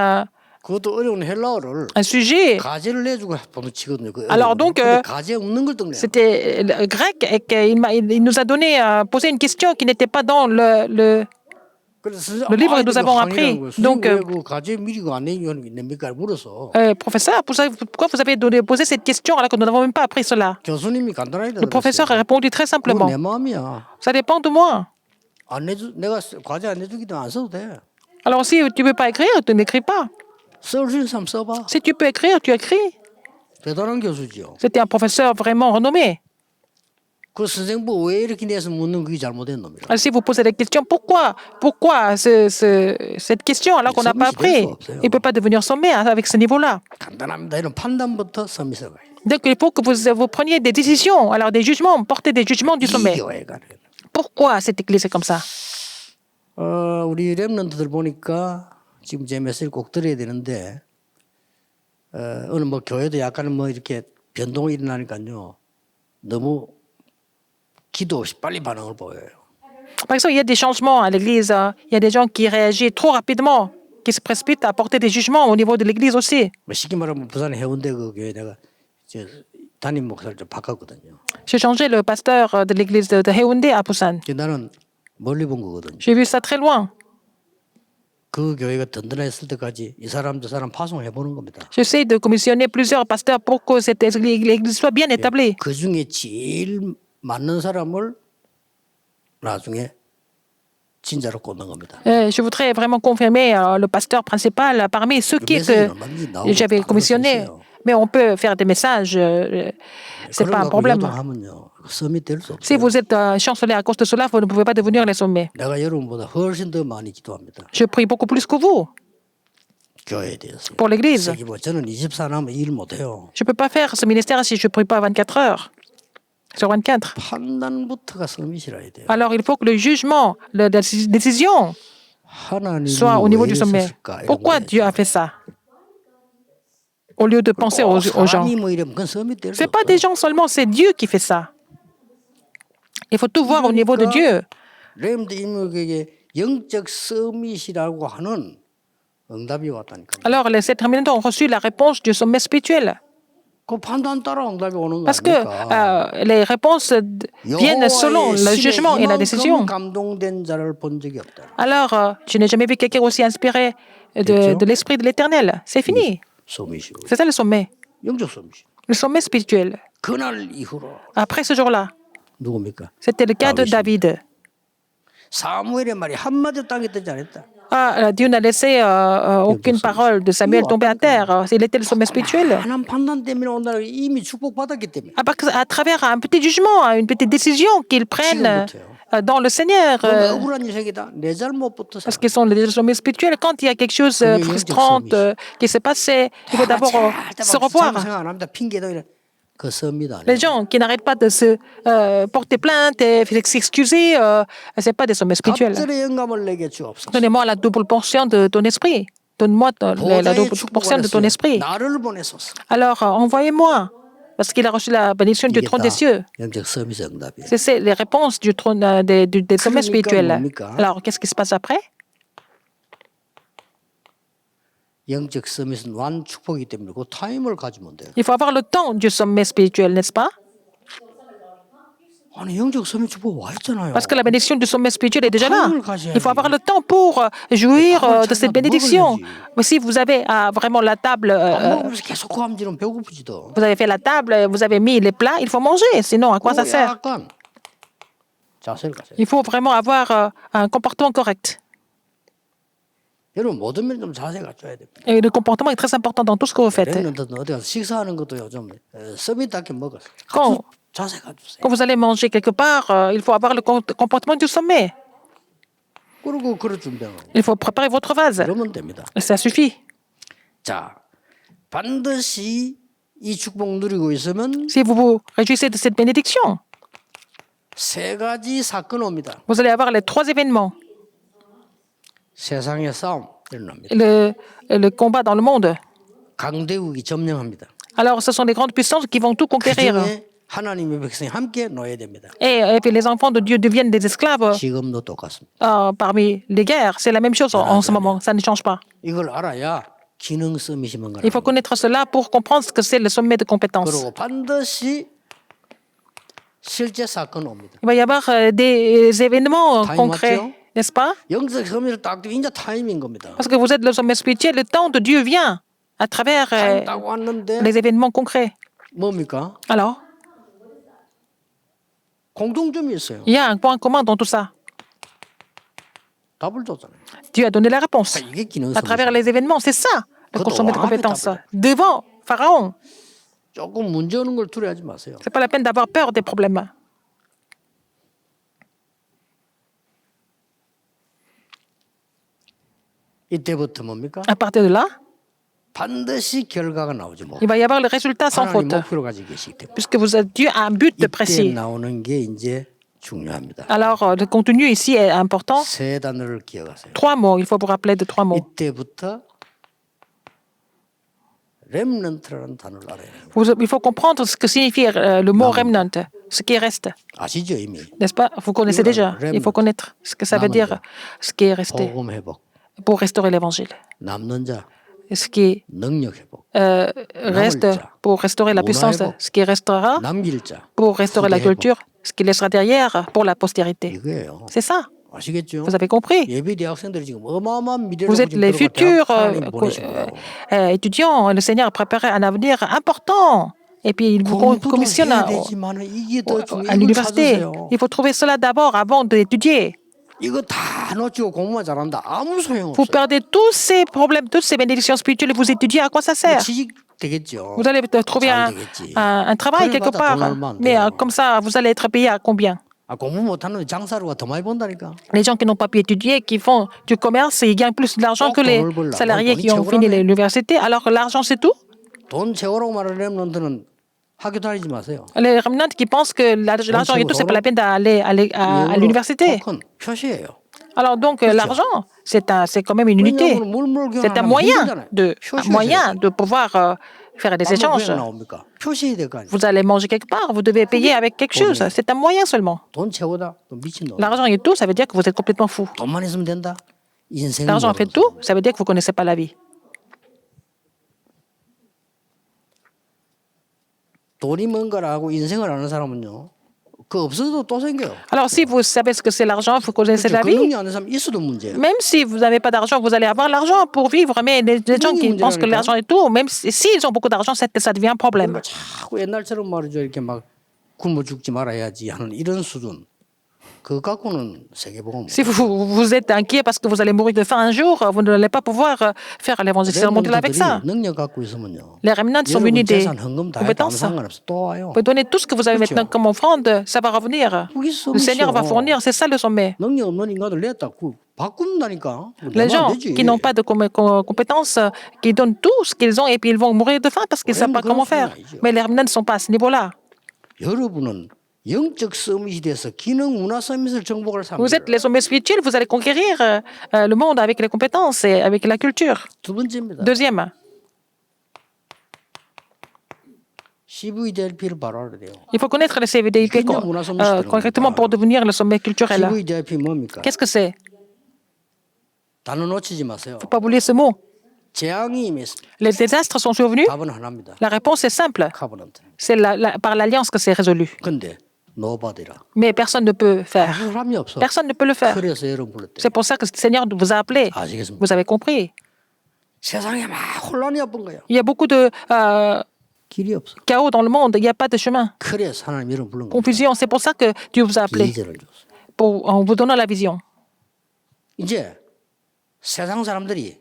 그것도 어려운 헬라어를 un sujet. 과제를 내주고 보면 치거든요. 그 Alors donc, 근데 과제 없는 걸 떡내요. c'était grec et il nous a donné posé une question qui n'était pas dans le livre que nous avons appris. Donc, 그 과제 미리 안 내면 냅니까? 물어서 professeur, pourquoi vous avez posé cette question alors que nous n'avons même pas appris cela? 교수님이 간단하게 Le professeur a répondu très simplement. 내 마음이야. Ça dépend de moi. 안 내주 내가 과제 안 내주기 때문에 안 써도 돼. Alors si tu ne veux pas écrire, tu n'écris pas. 쓸 수 있는 사람 써봐. Si tu peux écrire, tu écris. 대단한 교수지요. C'était un professeur vraiment renommé. 그 선생부 왜 이렇게 내서 묻는 그게 잘못된 놈이라. Alors, si vous posez la question, pourquoi cette question alors qu'on n'a pas appris? Il ne peut pas devenir sommaire avec ce niveau-là. 간단합니다. 이런 판단부터 서밋을 가요. Donc il faut que vous preniez des décisions, alors des jugements, portez des jugements du 이 sommet. 교회가 Pourquoi cette église est comme ça? 우리 렘넌트들 보니까 지금 제 메시지를 꼭 들어야 되는데 오늘 뭐 교회도 약간 뭐 이렇게 변동이 일어나니까요. 너무 기도 없이 빨리 반응을 보여요. Par exemple, il y a des changements à l'église. Il y a des gens qui réagissent trop rapidement, qui se précipitent à porter des jugements au niveau de l'église aussi. 뭐 쉽게 말하면 부산 해운대 그 교회 내가 이제 담임 목사를 좀 바꿨거든요. J'ai changé le pasteur de l'église de Haeundae à Busan. 나는 멀리 본 거거든요. J'ai vu ça très loin. 그 교회가 든든했을 때까지 이 사람 저 사람 파송을 해보는 겁니다. J'essaie de commissionner plusieurs pasteurs pour que cette église soit bien établie. 그 중에 제일 맞는 사람을 나중에 진짜로 꽂는 겁니다. Je voudrais vraiment confirmer le pasteur principal parmi ceux que j'avais commissionnés. Mais on peut faire des messages, c'est pas un problème. Si vous êtes chancelé à cause de cela, vous ne pouvez pas devenir les sommets. 내가 여러분보다 훨씬 더 많이 기도합니다. Je prie beaucoup plus que vous 교회에 대해서. pour l'église. 저는 24 하면 일 못해요. Je ne peux pas faire ce ministère si je ne prie pas 24 heures sur 24. 판단부터가 서밋이라야 돼요. Alors il faut que le jugement, la décision soit au niveau du sommet. Pourquoi Dieu a fait ça? Au lieu de penser aux gens. Ce n'est pas des gens seulement, c'est Dieu qui fait ça. Il faut tout voir au niveau de Dieu. Alors, les 7 terminants ont reçu la réponse du sommet spirituel. Parce que les réponses viennent selon le jugement et la décision. Alors, je n'ai jamais vu quelqu'un aussi inspiré de l'Esprit de l'Éternel. C'est fini. C'est ça le sommet. Le sommet spirituel. Après ce jour-là, c'était le cas de David. Dieu n'a laissé aucune parole de Samuel tomber à terre. Il était le sommet spirituel. À travers un petit jugement, une petite décision qu'ils prennent dans le Seigneur. Parce qu'ils sont les sommets spirituels. Quand il y a quelque chose de frustrant qui s'est passé, il faut d'abord se revoir. Les gens qui n'arrêtent pas de se porter plainte et s'excuser, ce n'est pas des sommets spirituels. Donnez-moi la double portion de ton esprit. Donne-moi la double portion de ton esprit. Alors, envoyez-moi. Parce qu'il a reçu la bénédiction du trône des cieux. C'est les réponses du trône des sommets spirituels. Alors, qu'est-ce qui se passe après? Il faut avoir le temps du sommet spirituel, n'est-ce pas? Parce que la bénédiction du sommet spirituel est déjà là. Il faut avoir le temps pour jouir de cette bénédiction. Mais si vous avez vraiment la table, vous avez fait la table, vous avez mis les plats, il faut manger. Sinon, à quoi ça sert? Il faut vraiment avoir un comportement correct. Et le comportement est très important dans tout ce que vous faites. Quand vous allez manger quelque part, il faut avoir le comportement du sommet. Il faut préparer votre vase. Ça suffit. 자, 반드시 이 축복 누리고 있으면 Si vous vous réjouissez de cette bénédiction, 세 가지 사건 옵니다. vous allez avoir les 3 événements. 세상의 싸움 일어납니다. Le combat dans le monde. 강대국이 점령합니다. Alors, ce sont des grandes puissances qui vont tout conquérir. 그중에 하나님의 백성이 함께 놓여야 됩니다. Et puis les enfants de Dieu deviennent des esclaves 지금도 똑같습니다. parmi les guerres. C'est la même chose en ce moment. Ça ne change pas. 이걸 알아야 기능 서밋이면 Il faut connaître cela pour comprendre ce que c'est le sommet de compétences. 그리고 반드시 실제 사건 옵니다. Il va y avoir des événements Time concrets, 맞죠? n'est-ce pas? 영적 서밋을 딱 되면 이제 타임인 겁니다. Parce que vous êtes le sommet spirituel, le temps de Dieu vient à travers 타임 딱 왔는데 les événements concrets. 뭡니까? Alors, 공통점이 있어요. il y a un point commun dans tout ça. 답을 줬잖아요. Dieu a donné la réponse 이게 기능 à travers 서밋. les événements. C'est ça, le 그것도 sommet de 왕 앞에 compétences. 답을. Devant Pharaon, 조금 문제 오는 걸 두려워하지 마세요. c'est pas la peine d'avoir peur des problèmes. 이때부터 뭡니까? À partir de là, 반드시 결과가 나오지 뭐. il va y avoir le résultat sans 하나님 faute. 목표를 가지고 계시기 때문에. Puisque Dieu a un but 이때 précis. 나오는 게 이제 중요합니다. Alors, le contenu ici est important. 세 단어를 기억하세요. 3 mots, il faut vous rappeler de 3 mots. 이때부터 렘넌트라는 단어를 알아야 돼요. Il faut comprendre ce que signifie le mot remnant, ce qui reste. 아시죠 이미? N'est-ce pas? Vous connaissez déjà. Il faut connaître ce que ça veut dire, ce qui est resté, 복음 회복, pour restaurer l'évangile. 남는 자, Ce qui 능력 회복, reste pour restaurer la puissance, ce qui restera 남길 자. pour restaurer la 후대 회복. culture, ce qui laissera derrière pour la postérité. 이거예요. C'est ça. 아시겠죠? Vous avez compris. 예비 대학생들이 지금 어마어마한 미래를 Vous êtes 지금 les 들어가 futurs 대학 하나님 보내신 거예요. étudiants. Le Seigneur a préparé un avenir important. Et puis, il vous 공부도 commissionne 해야 되지만 이게 더 중요해요. à 이걸 l'université. 찾으세요. Il faut trouver cela d'abord avant d'étudier. 이거 다 놓치고 공부만 잘한다. 아무 소용 Vous 없어요. perdez tous ces problèmes, toutes ces bénédictions spirituelles et vous étudiez, à quoi ça sert? 취직 되겠죠. Vous allez trouver 잘 되겠지. un travail quelque 그래봤자 part. 돈 얼마 안 Mais 돼요. comme ça, vous allez être payé à combien? 아, 공부 못하는 장사루가 더 많이 번다니까. Les gens qui n'ont pas pu étudier, qui font du commerce, ils gagnent plus d'argent que les salariés qui ont fini l'université. Alors que l'argent, c'est tout? 돈 채우라고 말하는 렘넌트는 학교 다니지 마세요. Les remnants qui pensent que l'argent et tout, c'est pas la peine d'aller à l'université. 토큰, 표시예요. Alors donc, l'argent, c'est quand même une unité. 왜냐하면 물물 C'est un 교환하면 moyen 힘들잖아요. de pouvoir faire des échanges. 나옵니까? 표시해야 될 거 아니에요. Vous allez manger quelque part, vous devez payer avec quelque chose. C'est un moyen seulement. 돈 채우다 또 미친놈. L'argent et tout, ça veut dire que vous êtes complètement fou. 돈만 있으면 된다. 인생. L'argent fait tout, ça veut dire que vous ne connaissez pas la vie. 돈이 뭔가라고 인생을 아는 사람은요. 그 없어도 또 생겨요. Alors si vous savez ce que c'est l'argent, vous connaissez la 그 vie. 능력 아는 사람 있어도 문제예요. Même si vous n'avez pas d'argent, vous allez avoir l'argent pour vivre. Mais les gens qui pensent que l'argent est tout, même s'ils ont beaucoup d'argent, ça devient un problème. 그러니까 자꾸 옛날처럼 말이죠. 이렇게 막 굶어 죽지 말아야지 하는 이런 수준. 그거 갖고는 세계복음. Si vous êtes inquiet parce que vous allez mourir de faim un jour, vous n'allez pas pouvoir faire l'évangile mondial avec ça. 능력 갖고 있으면요. Les remnants sont munis des 재산 헌금 다 해도 아무 compétences. 상관없어. 또 와요. Vous pouvez donner tout ce que vous avez maintenant comme offrande, ça va revenir. Le Seigneur va fournir, c'est ça le sommet. 능력 없는 인간들 냈다. 바꾼다니까. Les gens qui n'ont pas de compétences, qui donnent tout ce qu'ils ont et puis ils vont mourir de faim parce qu'ils ne savent pas comment faire. Mais les remnants ne sont pas à ce niveau-là. 여러분은 영적 서밋이 돼서 기능 문화 서밋을 정복을 Vous êtes les sommets spirituels, vous allez conquérir le monde avec les compétences et avec la culture. 두 번째입니다. Deuxième, CVDLP를 바로 알아야 돼요. il faut connaître les CVDIP concrètement pour devenir le sommet culturel. CVDLP 뭡니까? Qu'est-ce que c'est? Il 단어 놓치지 마세요. ne faut pas oublier ce mot. 재앙이 임했습니다. Les désastres sont survenus. 답은 하나입니다. La réponse est simple. 카버넌트. C'est par l'alliance que c'est résolu. 근데 노바디라. Mais personne ne peut faire. 사람이 없어. Personne ne peut le faire. 그래서 여러분 불렀대. C'est pour ça que le Seigneur vous a appelé. 아시겠습니까? Vous avez compris. 세상에 막 혼란이 엎은 거예요. Il y a beaucoup de 길이 없어. chaos dans le monde. Il n'y a pas de chemin. 그래서 하나님 이름 부른 거예요. Confusion. C'est pour ça que Dieu vous a appelé. 비전을 줬어요. En vous donnant la vision. 이제 세상 사람들이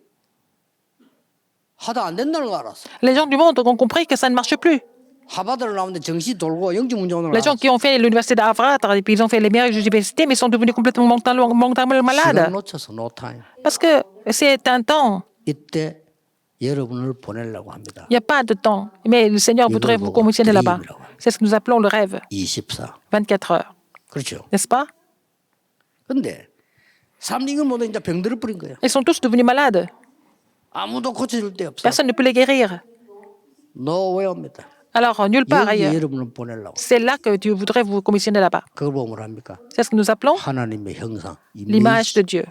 하다 안 된다는 거 알았어. Les gens du monde ont compris que ça ne marche plus. 하버드를 나오는데 정신 돌고 영적 문제원을 Les gens qui ont fait l'université d'Harvard et puis ils ont fait les meilleures universités, mais ils sont devenus complètement mentalement 시간 malades. 놓쳐서 no time. Parce que c'est un temps. 이때 여러분을 보내려고 합니다. Il n'y a pas de temps. Mais le Seigneur voudrait vous commissionner là-bas. C'est ce que nous appelons le rêve. 24. 24 heures. 그렇죠. N'est-ce pas? 근데 3링은 모두 이제 병들어 버린 거예요. Ils sont tous devenus malades. 아무도 고쳐줄 데 없어. Personne ne peut les guérir. 노웨어입니다. Alors, nulle part 여기 ailleurs. 여러분을 보내려고. C'est là que Dieu voudrait vous commissionner là-bas. 그걸 보면 뭐라 합니까? C'est ce que nous appelons 하나님의 형상. l'image de Dieu.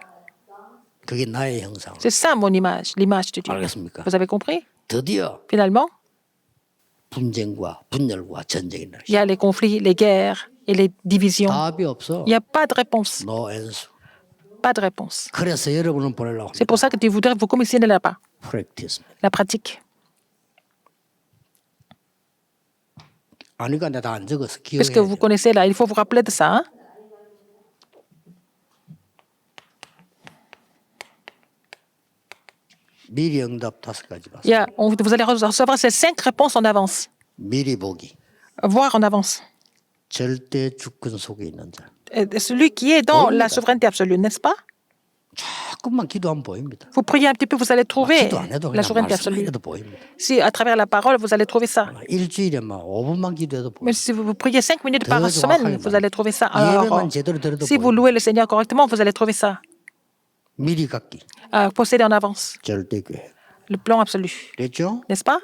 그게 나의 형상. C'est ça mon image, l'image de Dieu. 알겠습니까? Vous avez compris? 드디어 Finalement, 분쟁과 분열과 전쟁이 나죠. il y a les conflits, les guerres et les divisions. 답이 없어. Il n'y a pas de réponse. No answer. Pas de réponse. 그래서 여러분을 보내려고 C'est pour ça que Dieu voudrait vous commissionner là-bas. 프랙티스. La pratique. 아니까 내가 안 적어서 Qu'est-ce que 기억해야 vous 돼. connaissez là? Il faut vous rappeler de ça. Hein? 미리 응답 5가지 봤어. Vous allez recevoir ces 5 réponses en avance. 미리 보기. Voir en avance. 절대 주권 속에 있는 자. Celui qui est dans la souveraineté absolue, n'est-ce pas? 조금만 기도하면 보입니다. Vous priez un petit peu, vous allez trouver 기도 안 해도 la 그냥 souveraineté absolue. 말씀해도 보입니다. Si à travers la parole, vous allez trouver ça. 일주일에 막 5분만 기도해도 보입니다. Mais si vous priez 5 minutes par 더 semaine, 정확하게 vous allez trouver ça. 예배만 Alors, 제대로 들어도 si vous 보입니다. louez le Seigneur correctement, vous allez trouver ça. 미리 갖기. Posséder en avance. 절대 교회. Le plan absolu. 됐죠? N'est-ce pas?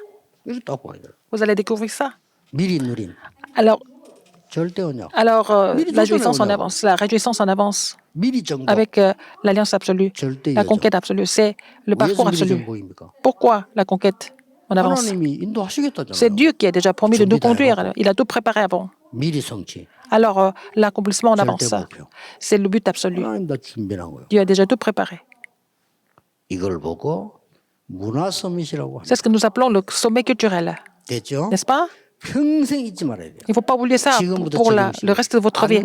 이거 딱 보여요. Vous allez découvrir ça. 미리 누린 Alors, 절대 언약. la jouissance en avance, la réjouissance en avance 미리 정보. avec l'alliance absolue, 절대 la 여정. conquête absolue, c'est le parcours 왜서 미리 absolu. 정보입니까? Pourquoi la conquête en avance? 하나님이 인도하시겠다잖아요. C'est Dieu qui a déjà promis de nous 준비다 conduire. 해놓고. Il a tout préparé avant. 미리 성취. Alors, l'accomplissement en avance, 절대 목표. c'est le but absolu. 하나님 다 준비한 거예요. Dieu a déjà tout préparé. 이걸 보고 문화 서밋이라고 합니다. C'est ce que nous appelons le sommet culturel, 됐죠? n'est-ce pas? 평생 잊지 말아야 돼요. Il ne faut pas oublier ça pour le reste de votre vie.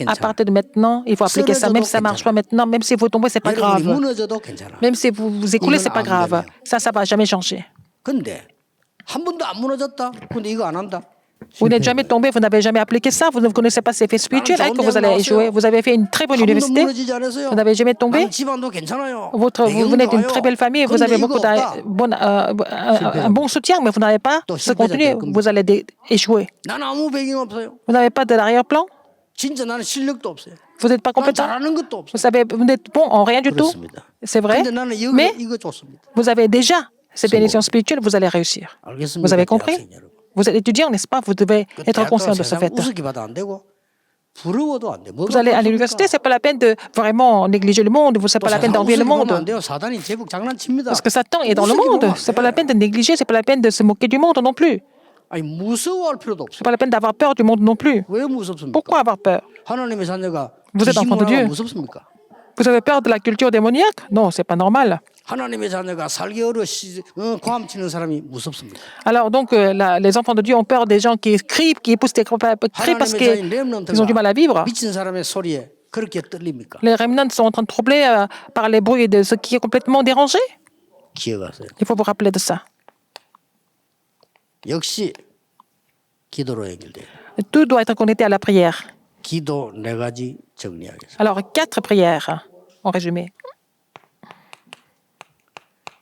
À partir de maintenant, il faut appliquer ça. Même si ça ne marche pas maintenant, même si vous tombez, ce n'est pas 여러분이 grave. 무너져도 괜찮아. Même si vous vous écoulez, ce n'est pas grave. Ça ne va jamais changer. 근데 한 번도 안 무너졌다. 근데 이거 안 한다. Vous n'êtes jamais tombé, vous n'avez jamais appliqué ça, vous ne connaissez pas ces faits spirituels et que vous allez échouer. Vous avez fait une très bonne 한 번도 université, 무너지지 않았어요. vous n'avez jamais tombé. 나는 집안도 괜찮아요. Vous venez d'une très belle famille, vous 근데 avez 이거 beaucoup 없다. un bon soutien, mais vous n'avez pas 또 ce contenu, 실패자 vous allez échouer. 나는 아무 배경 없어요. Vous n'avez pas de l'arrière-plan, 진짜 나는 실력도 없어요. vous n'êtes pas 난 compétent, 잘하는 것도 없어요. vous n'êtes bon en rien du tout. 그렇습니다. C'est vrai, 근데 나는 mais 이거 좋습니다. vous avez déjà cette bénédiction spirituelle, vous allez réussir. 알겠습니까? Vous avez compris? 대학생 여러분. Vous êtes étudiant, n'est-ce pas? Vous devez 그 être 대학교 conscient de ce 세상 fait. 우습게 봐도 안 되고 부러워도 안 돼. Vous allez à l'université, c'est pas la peine de vraiment négliger le monde, c'est pas la peine d'envier le monde. 안 돼요. 사단이 제국 장난칩니다. Parce que Satan est dans le 우습게 monde. 보면 안 C'est pas 돼. la peine de négliger, c'est pas la peine de se moquer du monde non plus. 아니 무서워할 필요도 없어요. C'est pas la peine d'avoir peur du monde non plus. 왜 무섭습니까? Pourquoi avoir peur? 하나님의 자녀가 Vous êtes enfant de Dieu. 무섭습니까? Vous avez peur de la culture démoniaque? Non, c'est pas normal. 하나님의 자녀가 살기 고함 치는 사람이 무섭습니까? Alors donc, les enfants de Dieu ont peur des gens qui crient, qui poussent des cris parce 하나님의 qu'ils 자녀 ont du mal à vivre. 미친 사람의 소리에 그렇게 떨립니까? Les remnants sont en train de troubler par les bruits de ce qui est complètement dérangé. 기억하세요. Il faut vous rappeler de ça. 역시 기도로 연결돼요. Tout doit être connecté à la prière. 기도 4가지 정리하겠습니다. Alors, 4 prières, en résumé.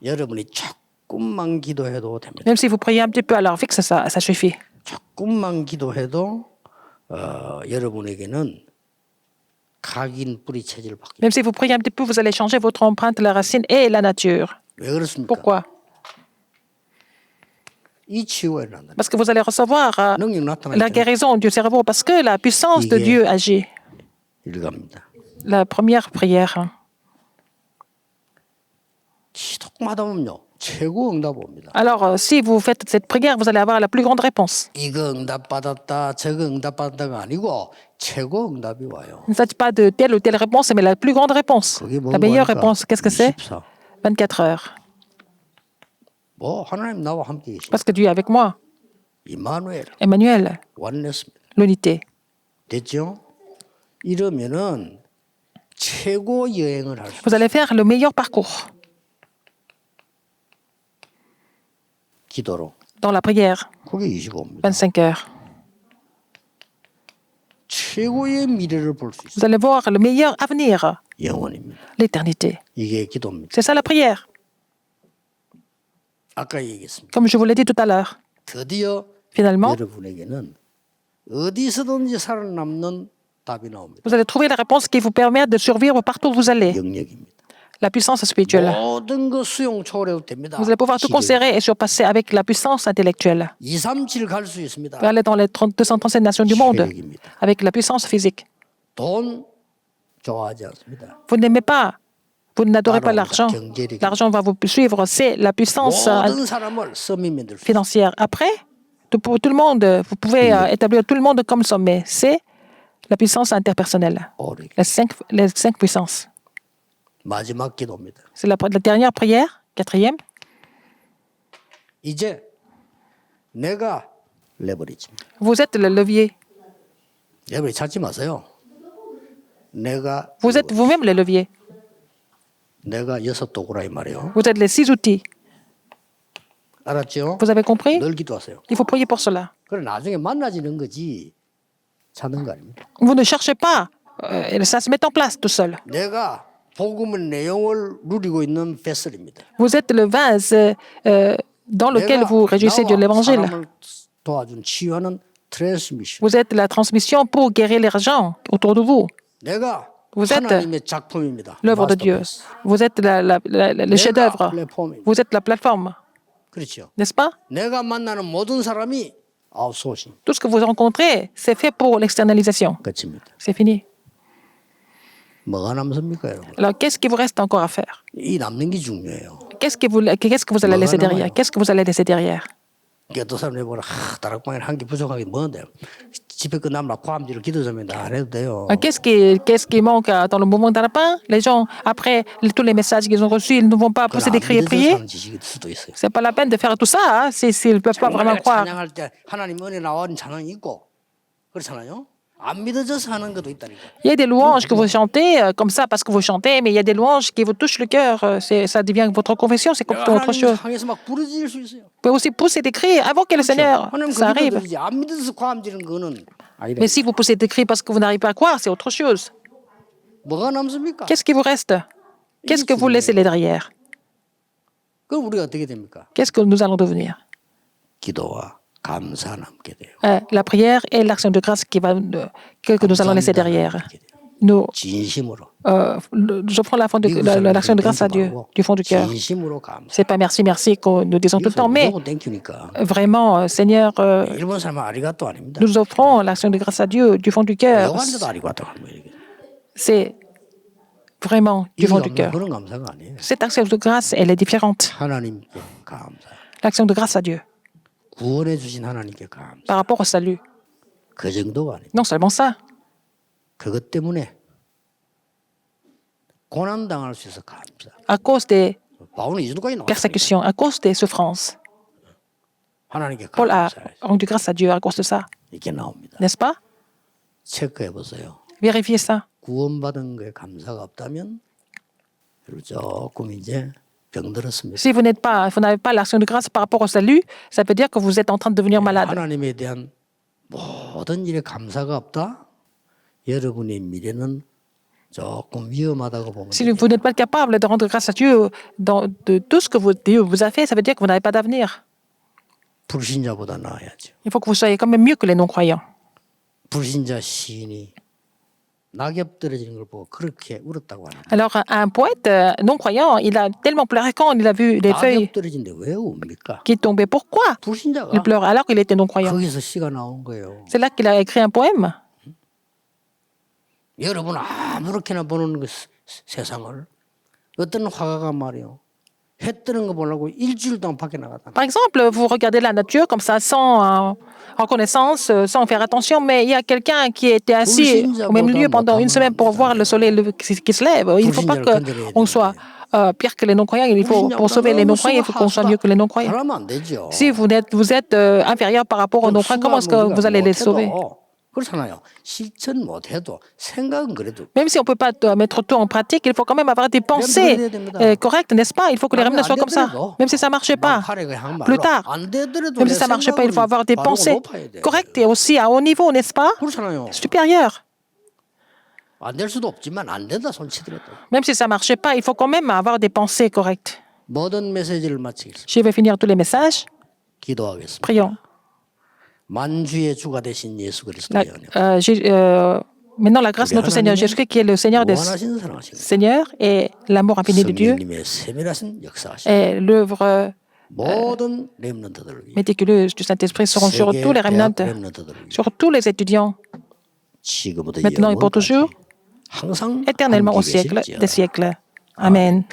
여러분이 조금만 기도해도 됩니다. Même si vous priez un petit peu à l'heure fixe, ça suffit. 조금만 기도해도 여러분에게는 각인 뿌리 체질을 바뀝니다. Même si vous priez un petit peu, vous allez changer votre empreinte, la racine et la nature. 왜 그렇습니까? Pourquoi? 이 치유가 일어난다. Parce que vous allez recevoir 능력 la 나타나니까 guérison du cerveau, parce que la puissance de 이게- Dieu agit. 일갑니다. La première prière. 기도마다 보면요 최고 응답 옵니다. Alors, si vous faites cette prière, vous allez avoir la plus grande réponse. 이거 응답 받았다, 저거 응답 받았다가 아니고 최고 응답이 와요. Il ne s'agit pas de telle ou telle réponse, mais la plus grande réponse. 그게 La meilleure 뭔가 réponse, qu'est-ce que c'est? 24. 24 heures. 뭐 하나님 나와 함께 계시. Parce que Dieu est avec moi. 이마누엘 Emmanuel, 원냈습니다. l'unité. 됐죠? 이러면은 최고 여행을 할 수. Vous allez faire le meilleur parcours 기도로. dans la prière. 그게 25입니다. 25 heures. 최고의 미래를 볼 수 있어요. Vous allez voir le meilleur avenir, 영원입니다. l'éternité. 이게 기도입니다. C'est ça la prière. 아까 얘기했습니다. Comme je vous l'ai dit tout à l'heure, 드디어 finalement, 여러분에게는 어디서든지 살아남는 답이 나옵니다. vous allez trouver la réponse qui vous permet de survivre partout où vous allez. 영역입니다. La puissance spirituelle. 모든 것 수용 초월해도 됩니다. Vous allez pouvoir tout considérer et surpasser avec la puissance intellectuelle. 237 갈 수 있습니다. Vous allez dans les 237 nations du monde 체력입니다. avec la puissance physique. 돈 좋아하지 않습니다. Vous n'aimez pas, vous n'adorez pas Alors, l'argent. 경제력이- L'argent va vous suivre. C'est la puissance 모든 사람을 서밋 만들 수 있습니다. financière. Après, pour tout le monde, vous pouvez établir tout le monde comme sommet. C'est la puissance interpersonnelle. 오래. Les cinq puissances. 마지막 기도입니다. C'est la dernière prière, quatrième. 이제 내가 레버리지입니다. Vous êtes le levier. 레버리 찾지 마세요. 내가 Vous êtes vous-même le levier. 내가 6도구라 이 말이에요. Vous êtes les 6 outils. 알았죠? Vous avez compris? 늘 기도하세요. Il faut prier pour cela. 그래 나중에 만나지는 거지 찾는 거 아닙니다. Vous ne cherchez pas. Ça se met en place tout seul. 내가 복음의 내용을 누리고 있는 베슬입니다. Vous êtes le vase dans lequel 내가 vous réjouissez de 나와 l'évangile. 사람을 도와준 치유하는 트랜스미션. Vous êtes la transmission pour guérir les gens autour de vous. 내가 Vous êtes 하나님의 작품입니다. l'œuvre de Dieu. 마스터피스. Vous êtes le chef-d'œuvre. 플랫폼입니다. Vous êtes la plateforme. 그렇죠. N'est-ce pas? 내가 만나는 모든 사람이 아웃소싱 Tout ce que vous rencontrez, c'est fait pour l'externalisation. 끝입니다. C'est fini. 뭐가 남습니까, 여러분? Alors, qu'est-ce qui vous reste encore à faire? 이 남는 게 중요해요. Qu'est-ce que vous allez laisser derrière? Qu'est-ce que vous allez laisser derrière? 어떤 사람이 뭐라 다락방에 한 개 부족하게 뭔데 집회 끝나면 고함지를 기도 좀 안 해도 돼요. Qu'est-ce qui manque dans le mouvement d'Arapin? Les gens, après tous les messages qu'ils ont reçus, ils ne vont pas pousser des cris et prier. 사는 지식일 수도 있어요. C'est pas la peine de faire tout ça hein, s'ils ne peuvent pas vraiment croire. 찬양할 때 하나님 은혜 나오는 찬양이 있고 그렇잖아요. 안 믿어져서 하는 것도 있다니까. Il y a des louanges que vous chantez comme ça parce que vous chantez, mais il y a des louanges qui vous touchent le cœur. Ça devient votre confession, c'est complètement autre chose. 하나님 향해서 막 부르짖을 수 있어요. Vous pouvez aussi pousser des cris, invoquer le Seigneur. 하나님 Ça 그 arrive. 기도들이지 안 믿어서 고함지는 거는 아니다. Mais si vous poussez des cris parce que vous n'arrivez pas à croire, c'est autre chose. 뭐가 남습니까? Qu'est-ce qui vous reste? Qu'est-ce que vous laissez derrière? 그럼 우리가 어떻게 됩니까? Qu'est-ce que nous allons devenir? 기도와 감사 남게 돼요. La prière et l'action de grâce que nous allons laisser derrière. Nous, 진심으로. je prends l'action de grâce à Dieu du fond du cœur. 진심으로 감사. C'est pas merci, merci que nous disons tout le temps, mais 무조건 땡큐니까. vraiment, Seigneur, 일본 사람은 아리가또 아닙니다. nous offrons l'action de grâce à Dieu du fond du cœur. 여관데도 아리가또 하는 거예요. 이게. C'est vraiment du fond du 없는 cœur. 그런 감사가 아니에요. Cette action de grâce, elle est différente. 하나님께 감사. L'action de grâce à Dieu 구원해 주신 하나님께 감사. par rapport au salut. 그 정도가 아니에요. Non seulement ça, 그것 때문에 고난 당할 수 있어 감사. à cause des 바울은 이 정도까지 나왔어요. persécutions, à cause des souffrances. 하나님께 Paul a 감사. rendu grâce à Dieu à cause de ça, 이렇게 나옵니다. n'est-ce pas? 체크해 보세요. Vérifiez ça. 구원받은 거에 감사가 없다면 조금 이제 병들었습니다. Si vous n'avez pas l'action de grâce par rapport au salut, ça veut dire que vous êtes en train de devenir malade. 하나님에 대한 모든 일에 감사가 없다. 여러분의 미래는 조금 위험하다고 보면 Si 돼요. vous n'êtes pas capable de rendre grâce à Dieu de tout ce que Dieu vous a fait, ça veut dire que vous n'avez pas d'avenir. 불신자보다 나아야죠. Il faut que vous soyez quand même mieux que les non-croyants. 불신자 시인이 낙엽 떨어지는 걸 보고 그렇게 울었다고 하는. Alors, un poète non-croyant, il a tellement pleuré quand il a vu les feuilles 낙엽 떨어진데 왜 웁니까? qui tombaient. Pourquoi 불신자가 il pleure alors qu'il était non-croyant? 거기서 시가 나온 거예요. C'est là qu'il a écrit un poème. 여러분 아무렇게나 보는 그 세상을 어떤 화가가 말이요. 해 뜨는 거 보려고 일주일 동안 밖에 나갔다. Par exemple, vous regardez la nature comme ça, sans reconnaissance, sans faire attention, mais il y a quelqu'un qui était assis au même lieu pendant une semaine pour voir le soleil qui se lève. Il ne faut pas qu'on soit pire que les non-croyants. Pour sauver les non-croyants, il faut qu'on soit mieux que les non-croyants. 그러면 안 되죠. Si vous êtes inférieur par rapport aux non-croyants, comment est-ce que vous allez les sauver? 그렇잖아요. 실천 못해도 생각은 그래도. Même si on ne peut pas mettre tout en pratique, il faut quand même avoir des pensées correctes, n'est-ce pas? Il faut que les remnants soient comme ça. Même si ça ne marchait pas, plus tard. Même si ça ne marchait pas, il faut avoir des pensées correctes et aussi à haut niveau, n'est-ce pas? 그렇잖아요. Supérieur. 안 될 수도 없지만 안 된다 손치더라도. Même si ça ne marchait pas, il faut quand même avoir des pensées correctes. 모든 메시지를 마치겠습니다. Je vais finir tous les messages. 기도하겠습니다. Prions. 만주의 주가 되신 예수 그리스도의 La- 은혜. maintenant, la grâce de notre Seigneur Jésus-Christ, qui est le Seigneur des 무한하신 사랑하신 Seigneurs, et l'amour infini de Dieu, 성령님의 세밀하신 역사하신 et l'œuvre 모든 렘넌트들을 위해 méticuleuse du Saint-Esprit seront sur 세계 tous les 대학 remnants, 렘넌트들을 위해 sur tous les étudiants, 지금부터 maintenant et pour 영원까지 toujours, 항상 éternellement au 함께 siècle 계실지어다. des siècles. Amen.